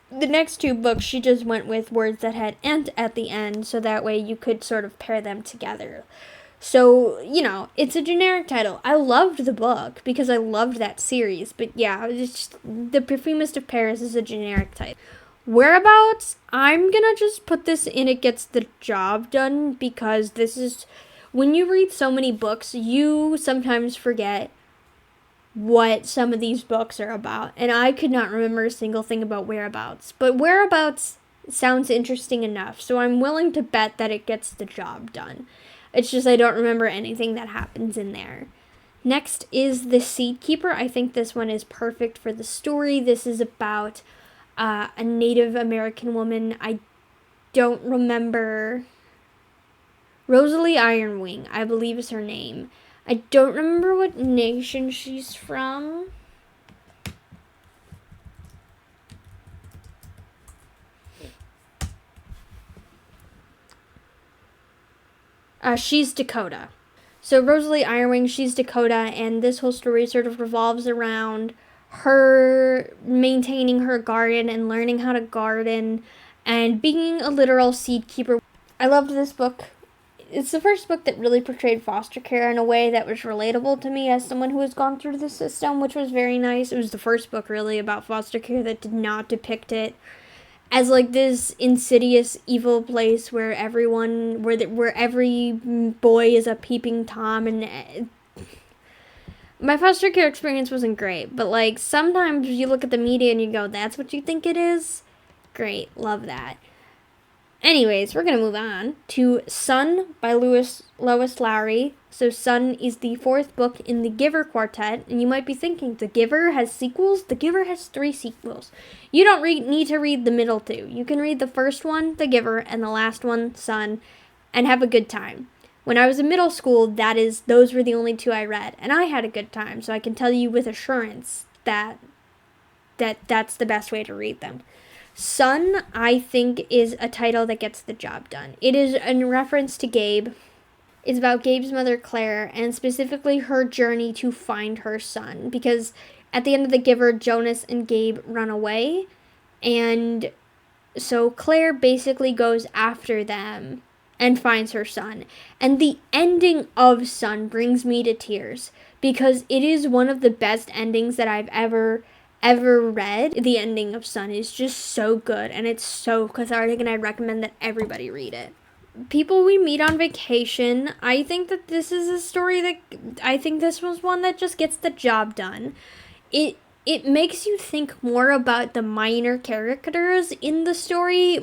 the next 2 books she just went with words that had "ent" at the end, so that way you could sort of pair them together. So, it's a generic title. I loved the book because I loved that series, but yeah, The Perfumist of Paris is a generic title. Whereabouts, I'm gonna just put this in it gets the job done, because this is, when you read so many books, you sometimes forget what some of these books are about, and I could not remember a single thing about Whereabouts, but Whereabouts sounds interesting enough, so I'm willing to bet that it gets the job done. It's just I don't remember anything that happens in there. Next is The Seed Keeper. I think this one is perfect for the story. This is about a Native American woman. I don't remember. Rosalie Ironwing, I believe is her name. I don't remember what nation she's from. She's Dakota. So Rosalie Ironwing, she's Dakota, and this whole story sort of revolves around her maintaining her garden and learning how to garden and being a literal seed keeper. I loved this book. It's the first book that really portrayed foster care in a way that was relatable to me as someone who has gone through the system, which was very nice. It was the first book really about foster care that did not depict it as like this insidious evil place where every boy is a peeping Tom, and my foster care experience wasn't great, but like sometimes you look at the media and you go, that's what you think it is? Great, love that. Anyways, we're going to move on to Sun by Lois Lowry. So Sun is the 4th book in the Giver Quartet, and you might be thinking, The Giver has sequels? The Giver has 3 sequels. You don't need to read the middle 2. You can read the first one, The Giver, and the last one, Sun, and have a good time. When I was in middle school, those were the only 2 I read, and I had a good time, so I can tell you with assurance that that's the best way to read them. Sun, I think, is a title that gets the job done. It is in reference to Gabe. It's about Gabe's mother, Claire, and specifically her journey to find her son. Because at the end of The Giver, Jonas and Gabe run away. And so Claire basically goes after them and finds her son. And the ending of Sun brings me to tears, because it is one of the best endings that I've ever read. The ending of Sun is just so good, and it's so cathartic, and I recommend that everybody read it. People we meet on vacation. I think that this is a story that, I think this was one that just gets the job done. it makes you think more about the minor characters in the story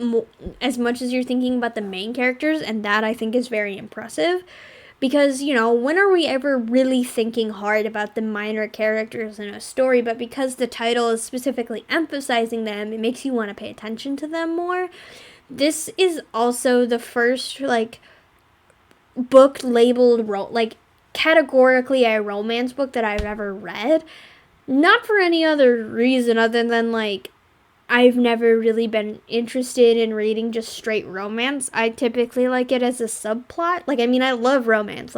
as much as you're thinking about the main characters, and that I think is very impressive. Because, when are we ever really thinking hard about the minor characters in a story? But because the title is specifically emphasizing them, it makes you want to pay attention to them more. This is also the first, book labeled, categorically a romance book that I've ever read. Not for any other reason other than, I've never really been interested in reading just straight romance. I typically like it as a subplot. I love romance.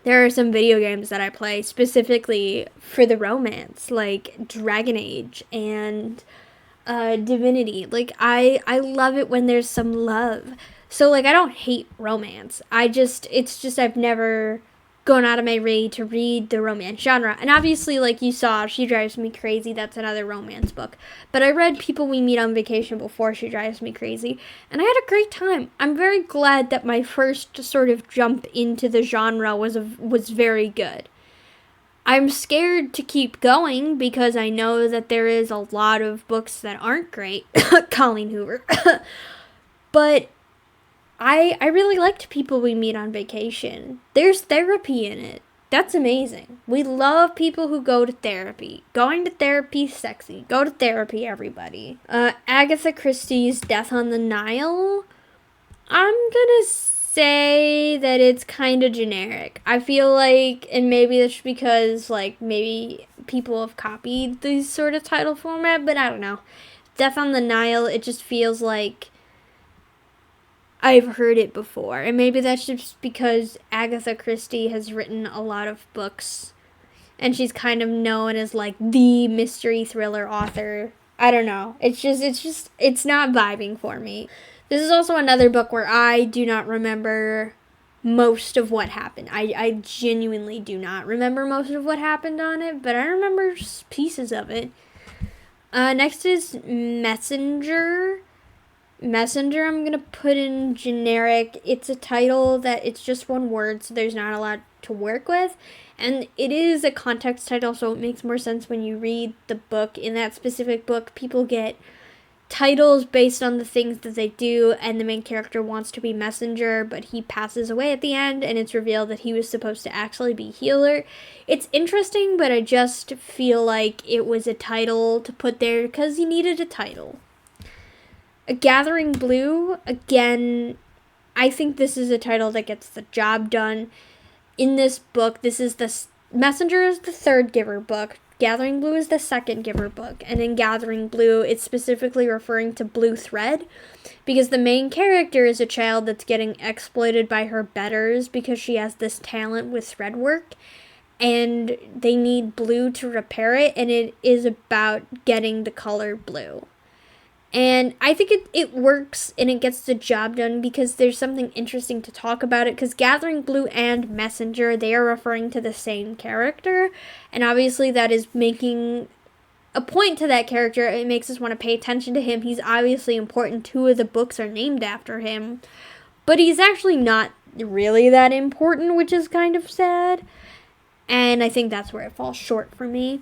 There are some video games that I play specifically for the romance, like Dragon Age and Divinity. I love it when there's some love. So, I don't hate romance. It's just I've never gone out of my way to read the romance genre. And obviously, like you saw, She Drives Me Crazy, that's another romance book. But I read People We Meet on Vacation before She Drives Me Crazy, and I had a great time. I'm very glad that my first sort of jump into the genre was very good. I'm scared to keep going because I know that there is a lot of books that aren't great. Colleen Hoover. But I really liked People We Meet on Vacation. There's therapy in it. That's amazing. We love people who go to therapy. Going to therapy is sexy. Go to therapy, everybody. Agatha Christie's Death on the Nile. I'm gonna say that it's kind of generic. I feel like, and maybe that's because, maybe people have copied this sort of title format, but I don't know. Death on the Nile, it just feels like I've heard it before. And maybe that's just because Agatha Christie has written a lot of books and she's kind of known as the mystery thriller author. I don't know. It's not vibing for me. This is also another book where I do not remember most of what happened. I genuinely do not remember most of what happened on it, but I remember pieces of it. Next is Messenger. Messenger, I'm going to put in generic. It's a title that it's just one word, so there's not a lot to work with. And it is a context title, so it makes more sense when you read the book. In that specific book, people get titles based on the things that they do, and the main character wants to be Messenger, but he passes away at the end, and it's revealed that he was supposed to actually be Healer. It's interesting, but I just feel like it was a title to put there because he needed a title. A Gathering Blue, again, I think this is a title that gets the job done. In this book, Messenger is the third Giver book. Gathering Blue is the second Giver book. And in Gathering Blue, it's specifically referring to Blue Thread because the main character is a child that's getting exploited by her betters because she has this talent with thread work. And they need blue to repair it, and it is about getting the color blue. And I think it works and it gets the job done because there's something interesting to talk about it. Because Gathering Blue and Messenger, they are referring to the same character. And obviously that is making a point to that character. It makes us want to pay attention to him. He's obviously important. 2 of the books are named after him. But he's actually not really that important, which is kind of sad. And I think that's where it falls short for me.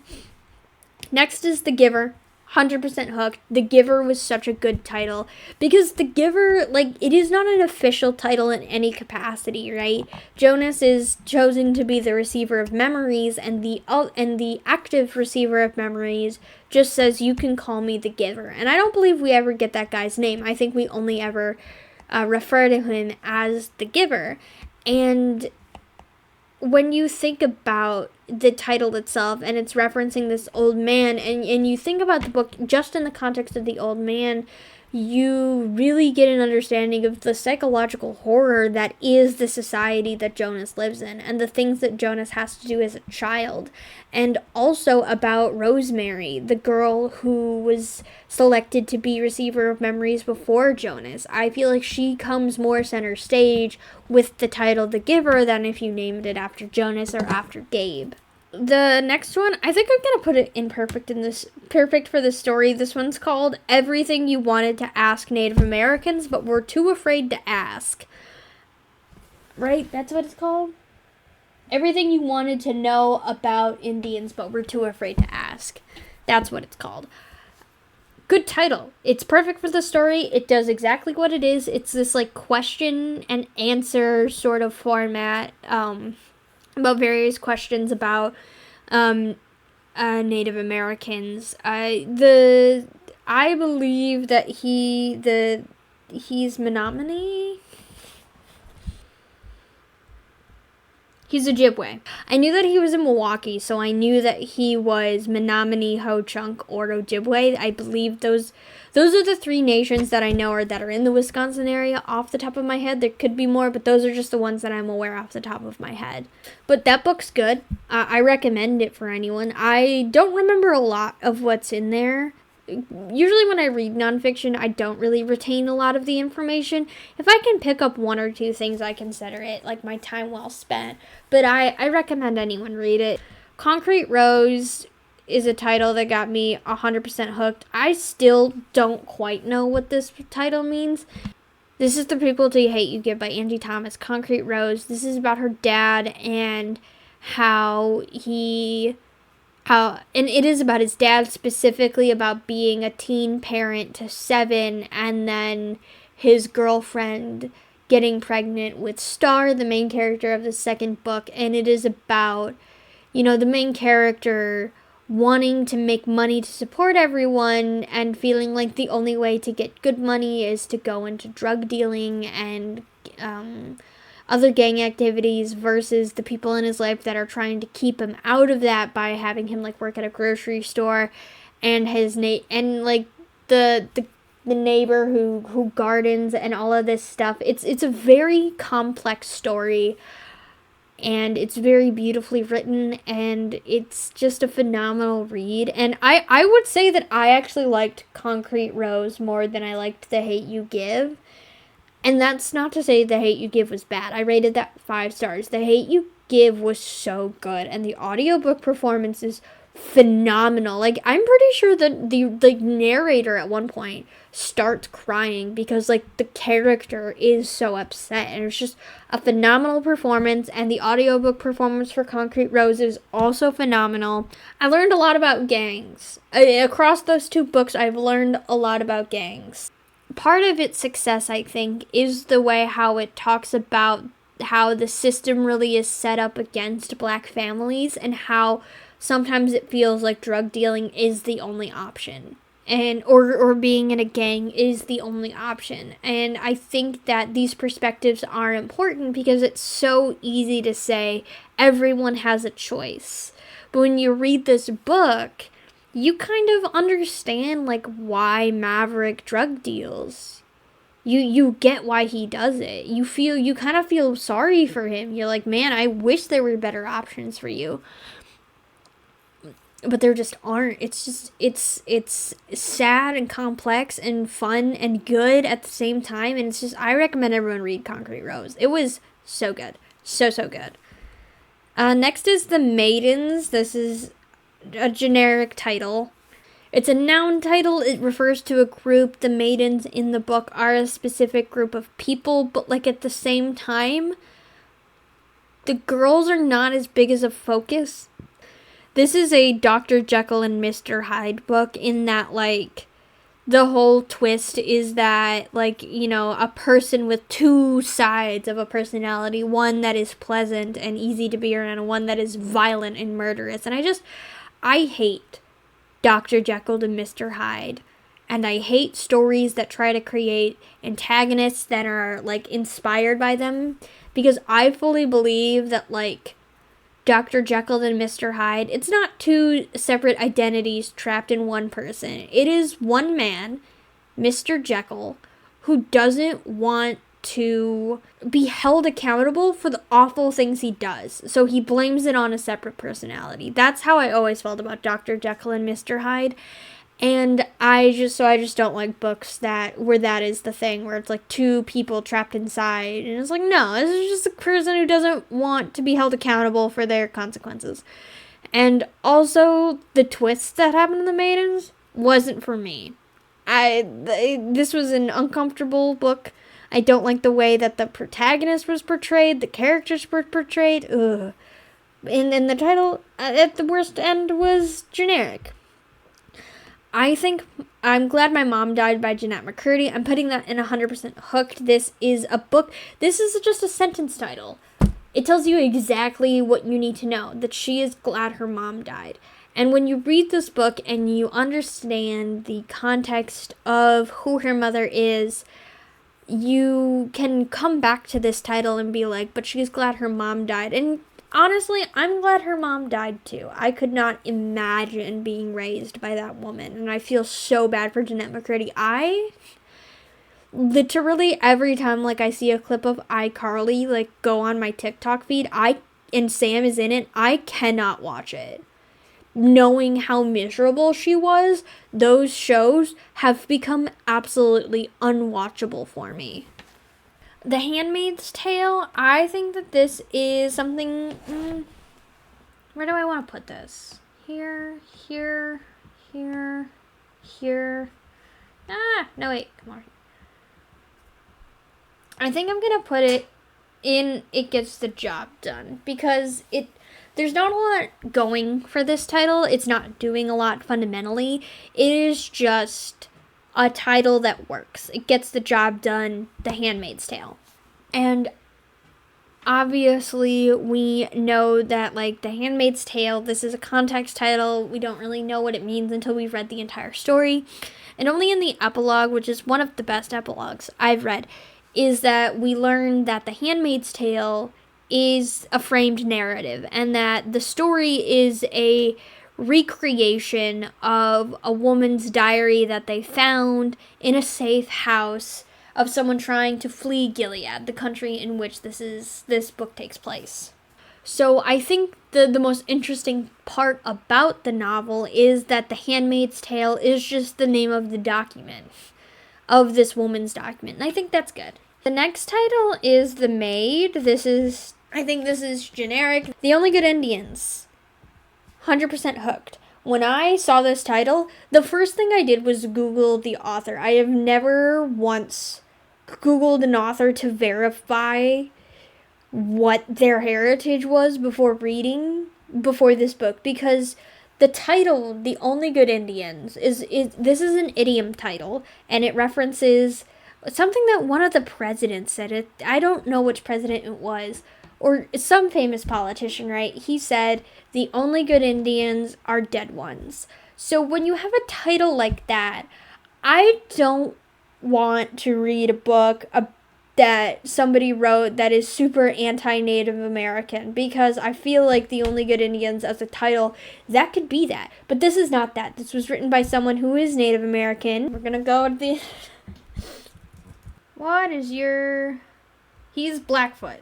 Next is The Giver. 100% hooked. The Giver was such a good title because The Giver, it is not an official title in any capacity, right? Jonas is chosen to be the receiver of memories, and the active receiver of memories just says, "You can call me The Giver." And I don't believe we ever get that guy's name. I think we only ever refer to him as The Giver. And when you think about the title itself and it's referencing this old man and you think about the book just in the context of the old man, you really get an understanding of the psychological horror that is the society that Jonas lives in and the things that Jonas has to do as a child. And also about Rosemary, the girl who was selected to be receiver of memories before Jonas. I feel like she comes more center stage with the title The Giver than if you named it after Jonas or after Gabe. The next one, I think I'm going to put it in perfect for the story. This one's called Everything You Wanted to Ask Native Americans, but Were Too Afraid to Ask. Right? That's what it's called? Everything you wanted to know about Indians but were too afraid to ask. That's what it's called. Good title. It's perfect for the story. It does exactly what it is. It's this like question and answer sort of format about various questions about Native Americans. I believe that he's Menominee. He's Ojibwe. I knew that he was in Milwaukee, so I knew that he was Menominee, Ho-Chunk, or Ojibwe. I believe those are the three nations that I know that are in the Wisconsin area off the top of my head. There could be more, but those are just the ones that I'm aware off the top of my head. But that book's good. I recommend it for anyone. I don't remember a lot of what's in there. Usually when I read nonfiction, I don't really retain a lot of the information. If I can pick up one or two things, I consider it like my time well spent. But I recommend anyone read it. Concrete Rose is a title that got me 100% hooked. I still don't quite know what this title means. This is The Prequel to Hate You Give by Angie Thomas. Concrete Rose. This is about her dad and and it is about his dad, specifically about being a teen parent to 7, and then his girlfriend getting pregnant with Star, the main character of the second book. And it is about, the main character wanting to make money to support everyone and feeling like the only way to get good money is to go into drug dealing and other gang activities versus the people in his life that are trying to keep him out of that by having him like work at a grocery store, and the neighbor who gardens and all of this stuff. It's a very complex story, and it's very beautifully written, and it's just a phenomenal read. And I would say that I actually liked Concrete Rose more than I liked The Hate You Give. And that's not to say The Hate You Give was bad. I rated that 5 stars. The Hate You Give was so good, and the audiobook performance is phenomenal. Like, I'm pretty sure that the narrator at one point starts crying because, like, the character is so upset, and it's just a phenomenal performance. And the audiobook performance for Concrete Rose is also phenomenal. I learned a lot about gangs. Across those 2 books, I've learned a lot about gangs. Part of its success, I think, is the way how it talks about how the system really is set up against black families, and how sometimes it feels like drug dealing is the only option, and or being in a gang is the only option. And I think that these perspectives are important because it's so easy to say everyone has a choice. But when you read this book, you kind of understand, like, why Maverick drug deals. You get why he does it. You kind of feel sorry for him. You're like, man, I wish there were better options for you. But there just aren't. It's sad and complex and fun and good at the same time. And I recommend everyone read Concrete Rose. It was so good. So good. Next is The Maidens. This is a generic title. It's a noun title. It refers to a group. The maidens in the book are a specific group of people, but like at the same time, the girls are not as big as a focus. This is a Dr. Jekyll and Mr. Hyde book, in that, like, the whole twist is that, like, a person with 2 sides of a personality, one that is pleasant and easy to be around, and one that is violent and murderous. And I hate Dr. Jekyll and Mr. Hyde. And I hate stories that try to create antagonists that are, like, inspired by them. Because I fully believe that, like, Dr. Jekyll and Mr. Hyde, it's not 2 separate identities trapped in one person. It is one man, Mr. Jekyll, who doesn't want to be held accountable for the awful things he does. So he blames it on a separate personality. That's how I always felt about Dr. Jekyll and Mr. Hyde. And I just don't like books where that is the thing, where it's like 2 people trapped inside. And it's like, no, this is just a person who doesn't want to be held accountable for their consequences. And also, the twists that happened in The Maidens wasn't for me. This was an uncomfortable book. I don't like the way that the protagonist was portrayed, the characters were portrayed. Ugh. And then the title at the worst end was generic. I think I'm glad my mom died by Jeanette McCurdy. I'm putting that in 100% hooked. This is a book. This is just a sentence title. It tells you exactly what you need to know, that she is glad her mom died. And when you read this book and you understand the context of who her mother is, you can come back to this title and be like, but she's glad her mom died. And honestly, I'm glad her mom died too. I could not imagine being raised by that woman. And I feel so bad for Jeanette McCurdy. I literally every time like I see a clip of iCarly like go on my TikTok feed, and Sam is in it, I cannot watch it. Knowing how miserable she was, those shows have become absolutely unwatchable for me. The Handmaid's Tale, I think that this is something... where do I want to put this? Here. No wait, come on. I think I'm going to put it in It Gets the Job Done, because there's not a lot going for this title. It's not doing a lot fundamentally. It is just a title that works. It gets the job done, The Handmaid's Tale. And obviously we know that like The Handmaid's Tale, this is a context title. We don't really know what it means until we've read the entire story. And only in the epilogue, which is one of the best epilogues I've read, is that we learn that The Handmaid's Tale is a framed narrative and that the story is a recreation of a woman's diary that they found in a safe house of someone trying to flee Gilead, the country in which this book takes place. So I think the most interesting part about the novel is that The Handmaid's Tale is just the name of the document, of this woman's document, and I think that's good. The next title is The Maid. I think this is generic. The Only Good Indians. 100% hooked. When I saw this title, the first thing I did was Google the author. I have never once Googled an author to verify what their heritage was before this book, because the title, The Only Good Indians, this is an idiom title, and it references something that one of the presidents said. I don't know which president it was, or some famous politician, right? He said, the only good Indians are dead ones. So when you have a title like that, I don't want to read a book that somebody wrote that is super anti-Native American, because I feel like The Only Good Indians as a title, that could be that. But this is not that. This was written by someone who is Native American. We're gonna go with the... What is your... He's Blackfoot.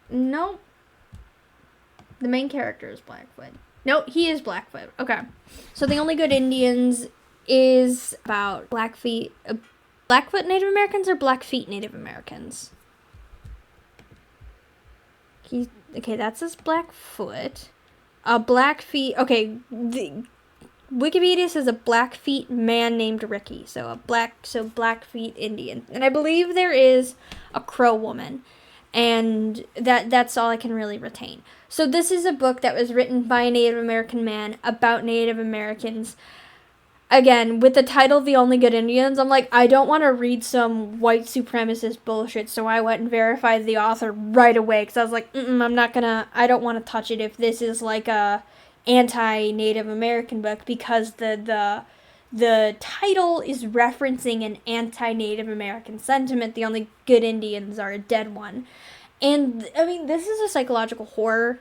Nope. The main character is Blackfoot. Nope, he is Blackfoot. Okay. So The Only Good Indians is about Blackfoot Native Americans or Blackfeet Native Americans? Okay, that says Blackfoot. Blackfeet... Okay, Wikipedia says a Blackfeet man named Ricky. So Blackfeet Indian. And I believe there is a Crow woman. And that's all I can really retain. So this is a book that was written by a Native American man about Native Americans. Again, with the title The Only Good Indians, I'm like, I don't want to read some white supremacist bullshit, so I went and verified the author right away, because I was like, I don't want to touch it if this is like a anti-Native American book, because the title is referencing an anti-Native American sentiment. The only good Indians are a dead one. And, I mean, this is a psychological horror.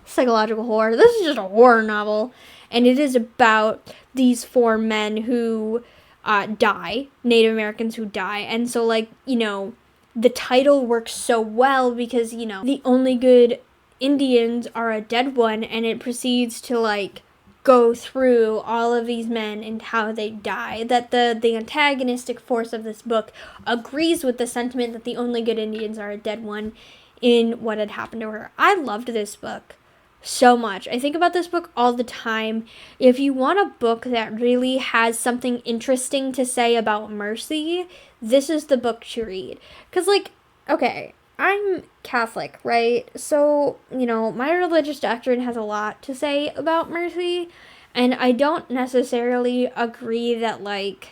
Psychological horror. This is just a horror novel. And it is about these 4 men who die. Native Americans who die. And so, like, the title works so well because, the only good Indians are a dead one. And it proceeds to, like, go through all of these men and how they die, that the antagonistic force of this book agrees with the sentiment that the only good Indians are a dead one in what had happened to her. I loved this book so much. I think about this book all the time. If you want a book that really has something interesting to say about mercy, this is the book to read. Because, like, okay, I'm Catholic, right? So, my religious doctrine has a lot to say about mercy, and I don't necessarily agree that, like,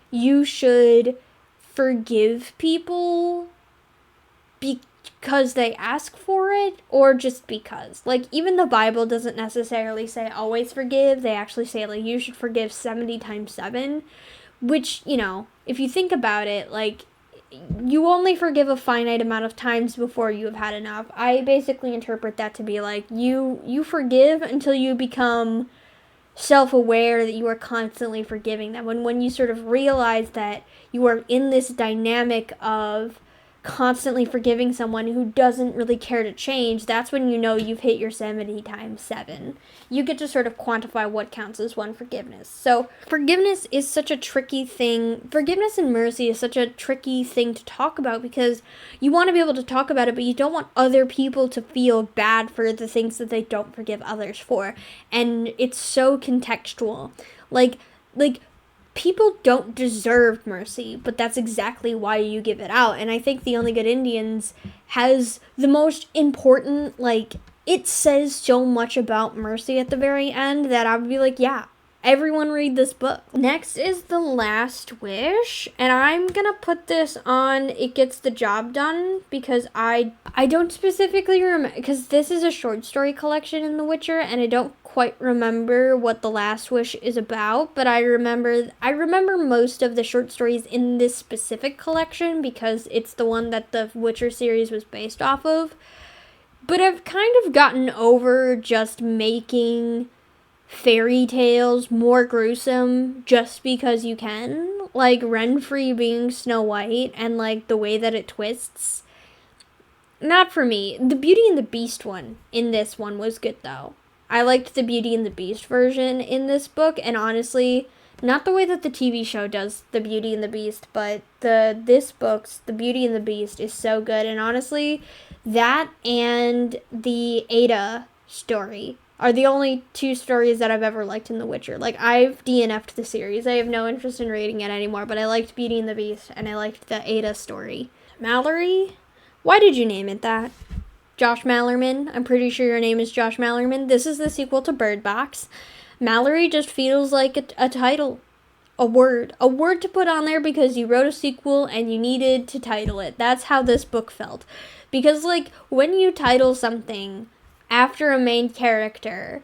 you should forgive people because they ask for it, or just because. Like, even the Bible doesn't necessarily say always forgive. They actually say, like, you should forgive 70 times 7, which, if you think about it, like, you only forgive a finite amount of times before you have had enough. I basically interpret that to be like, you forgive until you become self-aware that you are constantly forgiving them. When you sort of realize that you are in this dynamic of constantly forgiving someone who doesn't really care to change, that's when you know you've hit your 70 times 7. You get to sort of quantify what counts as one forgiveness. So forgiveness is such a tricky thing. Forgiveness and mercy is such a tricky thing to talk about because you want to be able to talk about it, but you don't want other people to feel bad for the things that they don't forgive others for. And it's so contextual. Like people don't deserve mercy, but that's exactly why you give it out. And I think The Only Good Indians has the most important, like, it says so much about mercy at the very end that I would be like, yeah, everyone read this book. Next is The Last Wish, and I'm gonna put this on It Gets the Job Done because I don't specifically remember, because this is a short story collection in The Witcher, and I don't quite remember what The Last Wish is about, but I remember most of the short stories in this specific collection because it's the one that the Witcher series was based off of. But I've kind of gotten over just making fairy tales more gruesome just because you can. Like Renfrey being Snow White and like the way that it twists. Not for me. The Beauty and the Beast one in this one was good though. I liked the Beauty and the Beast version in this book, and honestly, not the way that the TV show does the Beauty and the Beast, but this book's The Beauty and the Beast is so good, and honestly, that and the Ada story are the only two stories that I've ever liked in The Witcher. Like, I've DNF'd the series. I have no interest in reading it anymore, but I liked Beauty and the Beast, and I liked the Ada story. Mallory? Why did you name it that? Josh Mallerman. I'm pretty sure your name is Josh Mallerman. This is the sequel to Bird Box. Mallory just feels like a title. A word to put on there because you wrote a sequel and you needed to title it. That's how this book felt. Because, like, when you title something after a main character,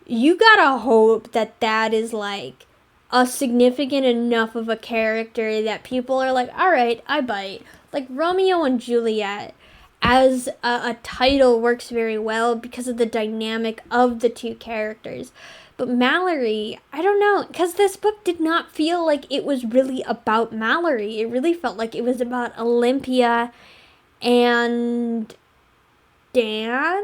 you gotta hope that that is, like, a significant enough of a character that people are like, alright, I bite. Like, Romeo and Juliet as a title works very well because of the dynamic of the two characters. But Mallory, I don't know, because this book did not feel like it was really about Mallory. It really felt like it was about Olympia and Dan?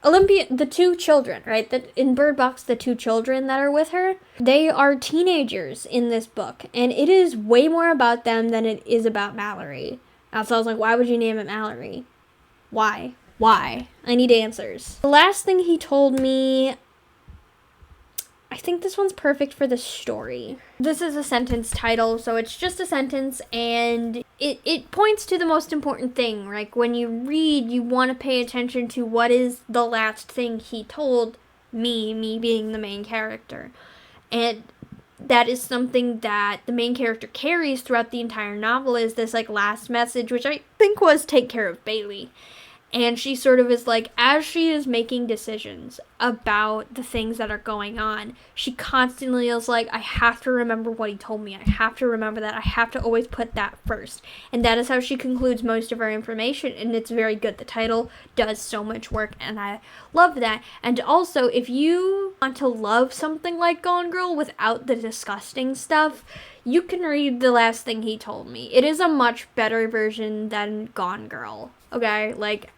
Olympia, the two children, right? In Bird Box, the two children that are with her, they are teenagers in this book. And it is way more about them than it is about Mallory. So I was like, why would you name it Mallory? Why? I need answers. The last thing he told me, I think this one's perfect for the story. This is a sentence title, so it's just a sentence, and it points to the most important thing. Like, when you read, you want to pay attention to what is the last thing he told me being the main character. And that is something that the main character carries throughout the entire novel, is this, like, last message, which I think was take care of Bailey. And she sort of is like, as she is making decisions about the things that are going on, she constantly is like, I have to remember what he told me. I have to remember that. I have to always put that first. And that is how she concludes most of her information. And it's very good. The title does so much work, and I love that. And also, if you want to love something like Gone Girl without the disgusting stuff, you can read The Last Thing He Told Me. It is a much better version than Gone Girl. Okay? Like,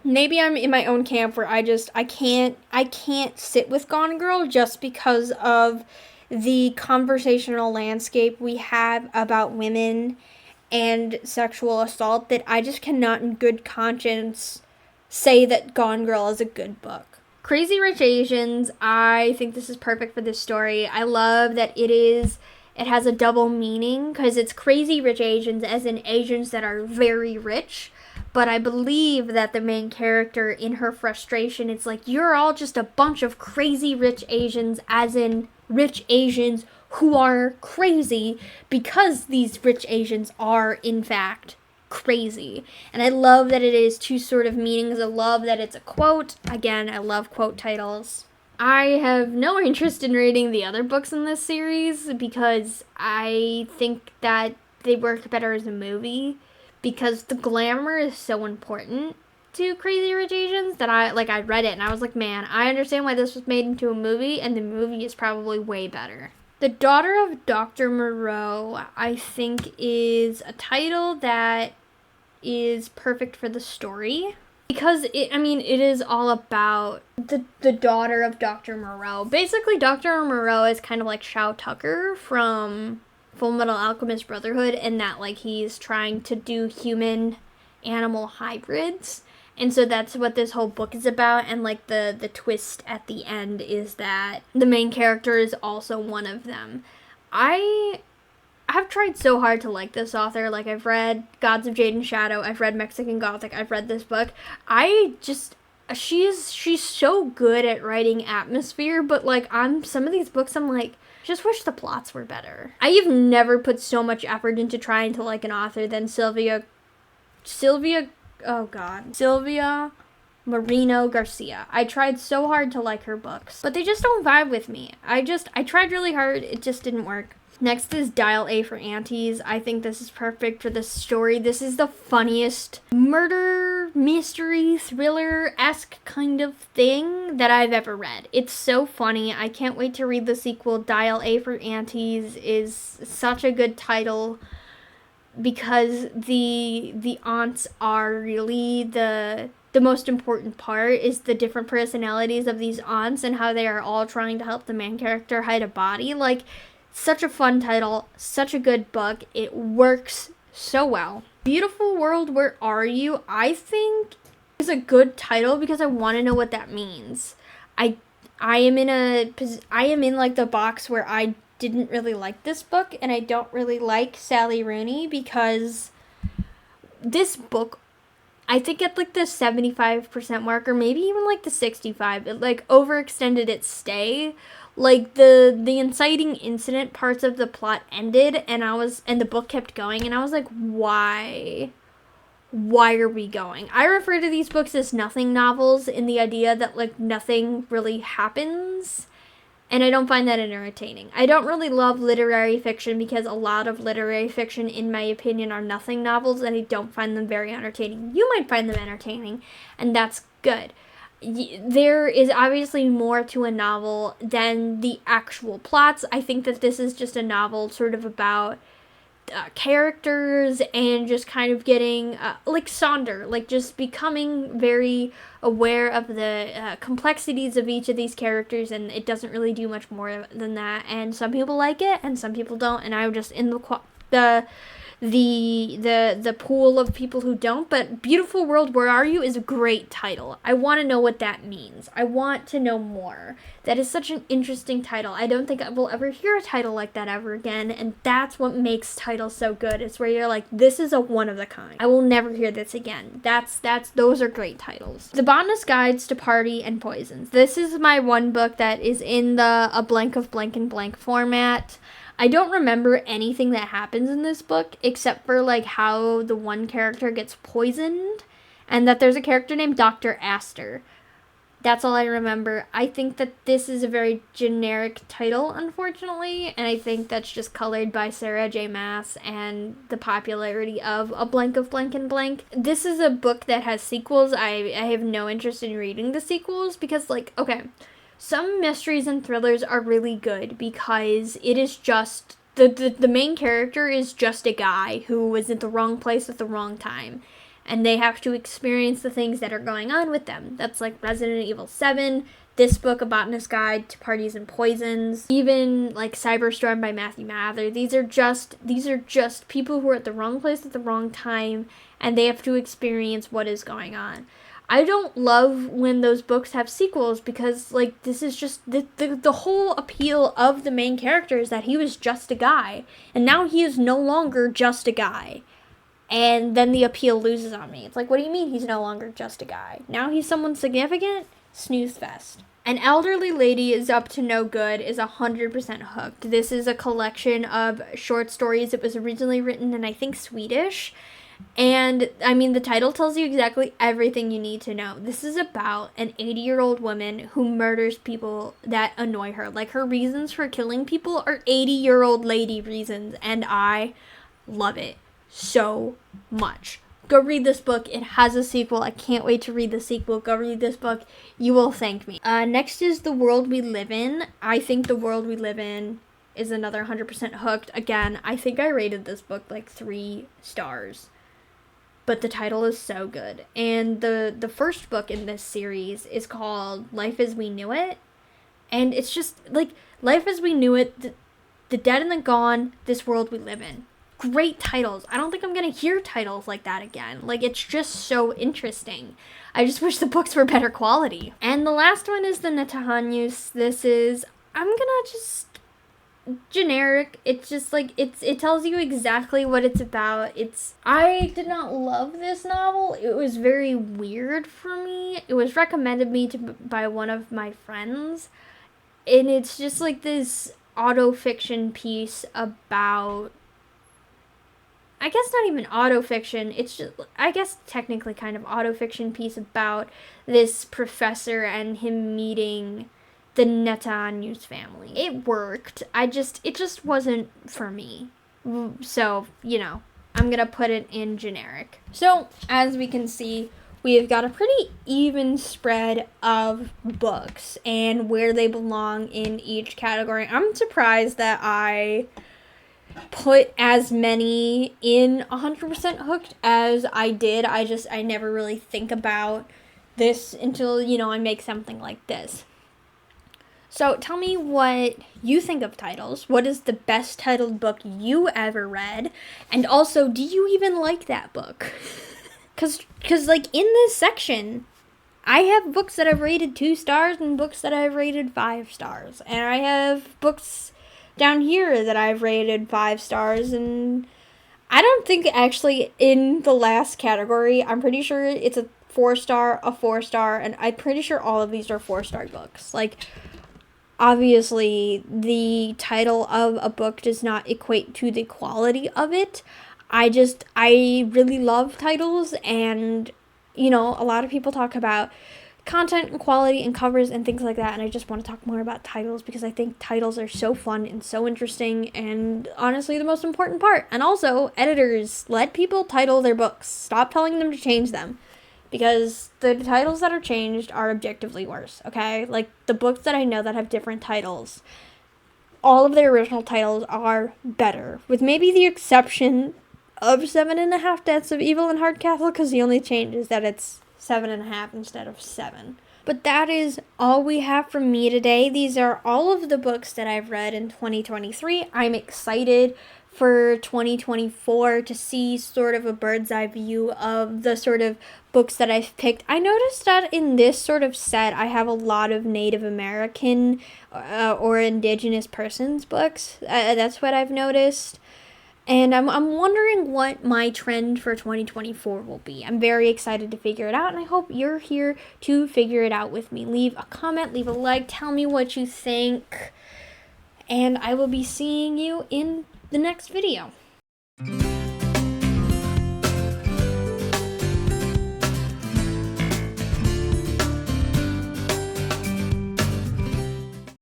maybe I'm in my own camp where I can't sit with Gone Girl just because of the conversational landscape we have about women and sexual assault, that I just cannot in good conscience say that Gone Girl is a good book. Crazy Rich Asians, I think this is perfect for this story. I love that it has a double meaning because it's Crazy Rich Asians as in Asians that are very rich, but I believe that the main character, in her frustration, it's like, you're all just a bunch of crazy rich Asians, as in rich Asians who are crazy because these rich Asians are, in fact, crazy. And I love that it is two sort of meanings. I love that it's a quote. Again, I love quote titles. I have no interest in reading the other books in this series because I think that they work better as a movie, because the glamour is so important to Crazy Rich Asians that I read it and I was like, man, I understand why this was made into a movie, and the movie is probably way better. The Daughter of Dr. Moreau, I think, is a title that is perfect for the story. Because, it is all about the daughter of Dr. Moreau. Basically, Dr. Moreau is kind of like Shao Tucker from Full Metal Alchemist Brotherhood, in that, like, he's trying to do human-animal hybrids. And so that's what this whole book is about, and, like, the twist at the end is that the main character is also one of them. I've tried so hard to like this author. Like, I've read Gods of Jade and Shadow, I've read Mexican Gothic, I've read this book. She's so good at writing atmosphere, but, like, on some of these books, I'm like, just wish the plots were better. I have never put so much effort into trying to like an author than Sylvia Moreno Garcia. I tried so hard to like her books, but they just don't vibe with me. I tried really hard, it just didn't work. Next is Dial A for Aunties. I think this is perfect for this story. This is the funniest murder, mystery, thriller-esque kind of thing that I've ever read. It's so funny. I can't wait to read the sequel. Dial A for Aunties is such a good title because the aunts are really the most important part, is the different personalities of these aunts and how they are all trying to help the main character hide a body. Like, such a fun title, such a good book. It works so well. Beautiful World, Where Are You? I think is a good title because I want to know what that means. I am in like the box where I didn't really like this book, and I don't really like Sally Rooney, because this book, I think at like the 75% mark, or maybe even like the 65, it like overextended its stay. Like, the inciting incident parts of the plot ended, and the book kept going, and I was like, why? Why are we going? I refer to these books as nothing novels, in the idea that, like, nothing really happens, and I don't find that entertaining. I don't really love literary fiction, because a lot of literary fiction, in my opinion, are nothing novels, and I don't find them very entertaining. You might find them entertaining, and that's good. There is obviously more to a novel than the actual plots. I think that this is just a novel sort of about characters and just kind of getting, like Sonder, like just becoming very aware of the complexities of each of these characters, and it doesn't really do much more than that. And some people like it, and some people don't, and I'm just in the pool of people who don't. But Beautiful World, Where Are You is a great title. I want to know what that means. I want to know more. That is such an interesting title. I don't think I will ever hear a title like that ever again, and that's what makes titles so good. It's where you're like, this is a one of a kind. I will never hear this again. Those are great titles. The Botanist's Guides to Party and Poisons. This is my one book that is in the a blank of blank and blank format. I don't remember anything that happens in this book except for, like, how the one character gets poisoned and that there's a character named Dr. Astor. That's all I remember. I think that this is a very generic title, unfortunately, and I think that's just colored by Sarah J. Maas and the popularity of A Blank of Blank and Blank. This is a book that has sequels. I have no interest in reading the sequels because, like, okay, some mysteries and thrillers are really good because it is just, the main character is just a guy who was at the wrong place at the wrong time. And they have to experience the things that are going on with them. That's like Resident Evil 7, this book, A Botanist's Guide to Parties and Poisons, even like Cyberstorm by Matthew Mather. These are just people who are at the wrong place at the wrong time, and they have to experience what is going on. I don't love when those books have sequels because, like, this is just the whole appeal of the main character is that he was just a guy, and now he is no longer just a guy. And then the appeal loses on me. It's like, what do you mean he's no longer just a guy? Now he's someone significant? Snooze fest. An Elderly Lady is Up to No Good is 100% hooked. This is a collection of short stories. It was originally written in, I think, Swedish. And, I mean, the title tells you exactly everything you need to know. This is about an 80-year-old woman who murders people that annoy her. Like, her reasons for killing people are 80-year-old lady reasons, and I love it so much. Go read this book. It has a sequel. I can't wait to read the sequel. Go read this book. You will thank me. Next is The World We Live In. I think The World We Live In is another 100% hooked. Again, I think I rated this book like 3 stars. But the title is so good. And the first book in this series is called Life as We Knew It. And it's just like Life as We Knew It, the Dead and the Gone, This World We Live In. Great titles. I don't think I'm going to hear titles like that again. Like, it's just so interesting. I just wish the books were better quality. And the last one is the Netahanyus. This is, I'm going to just generic. It's just like it tells you exactly what it's about. I did not love this novel. It was very weird for me. It was recommended me by one of my friends, and it's just like this auto-fiction piece about, I guess not even auto-fiction, it's just, I guess technically kind of auto-fiction piece about this professor and him meeting the Netanyus family. It worked. It just wasn't for me. So, I'm gonna put it in generic. So, as we can see, we've got a pretty even spread of books and where they belong in each category. I'm surprised that I put as many in 100% hooked as I did. I never really think about this until, I make something like this. So tell me what you think of titles. What is the best titled book you ever read? And also, do you even like that book? Cause like in this section, I have books that I've rated 2 stars and books that I've rated 5 stars. And I have books down here that I've rated 5 stars. And I don't think actually in the last category, I'm pretty sure it's a 4-star, a 4-star, and I'm pretty sure all of these are 4-star books. Like, obviously, the title of a book does not equate to the quality of it. I really love titles, and, a lot of people talk about content and quality and covers and things like that, and I just want to talk more about titles because I think titles are so fun and so interesting and honestly the most important part. And also, editors, let people title their books. Stop telling them to change them. Because the titles that are changed are objectively worse, okay? Like, the books that I know that have different titles, all of their original titles are better. With maybe the exception of 7.5 Deaths of Evil in Hardcastle, because the only change is that it's 7.5 instead of 7. But that is all we have from me today. These are all of the books that I've read in 2023. I'm excited for 2024 to see sort of a bird's eye view of the sort of books that I've picked. I noticed that in this sort of set, I have a lot of Native American or Indigenous persons books. That's what I've noticed. And I'm wondering what my trend for 2024 will be. I'm very excited to figure it out, and I hope you're here to figure it out with me. Leave a comment, leave a like, tell me what you think, and I will be seeing you in the next video.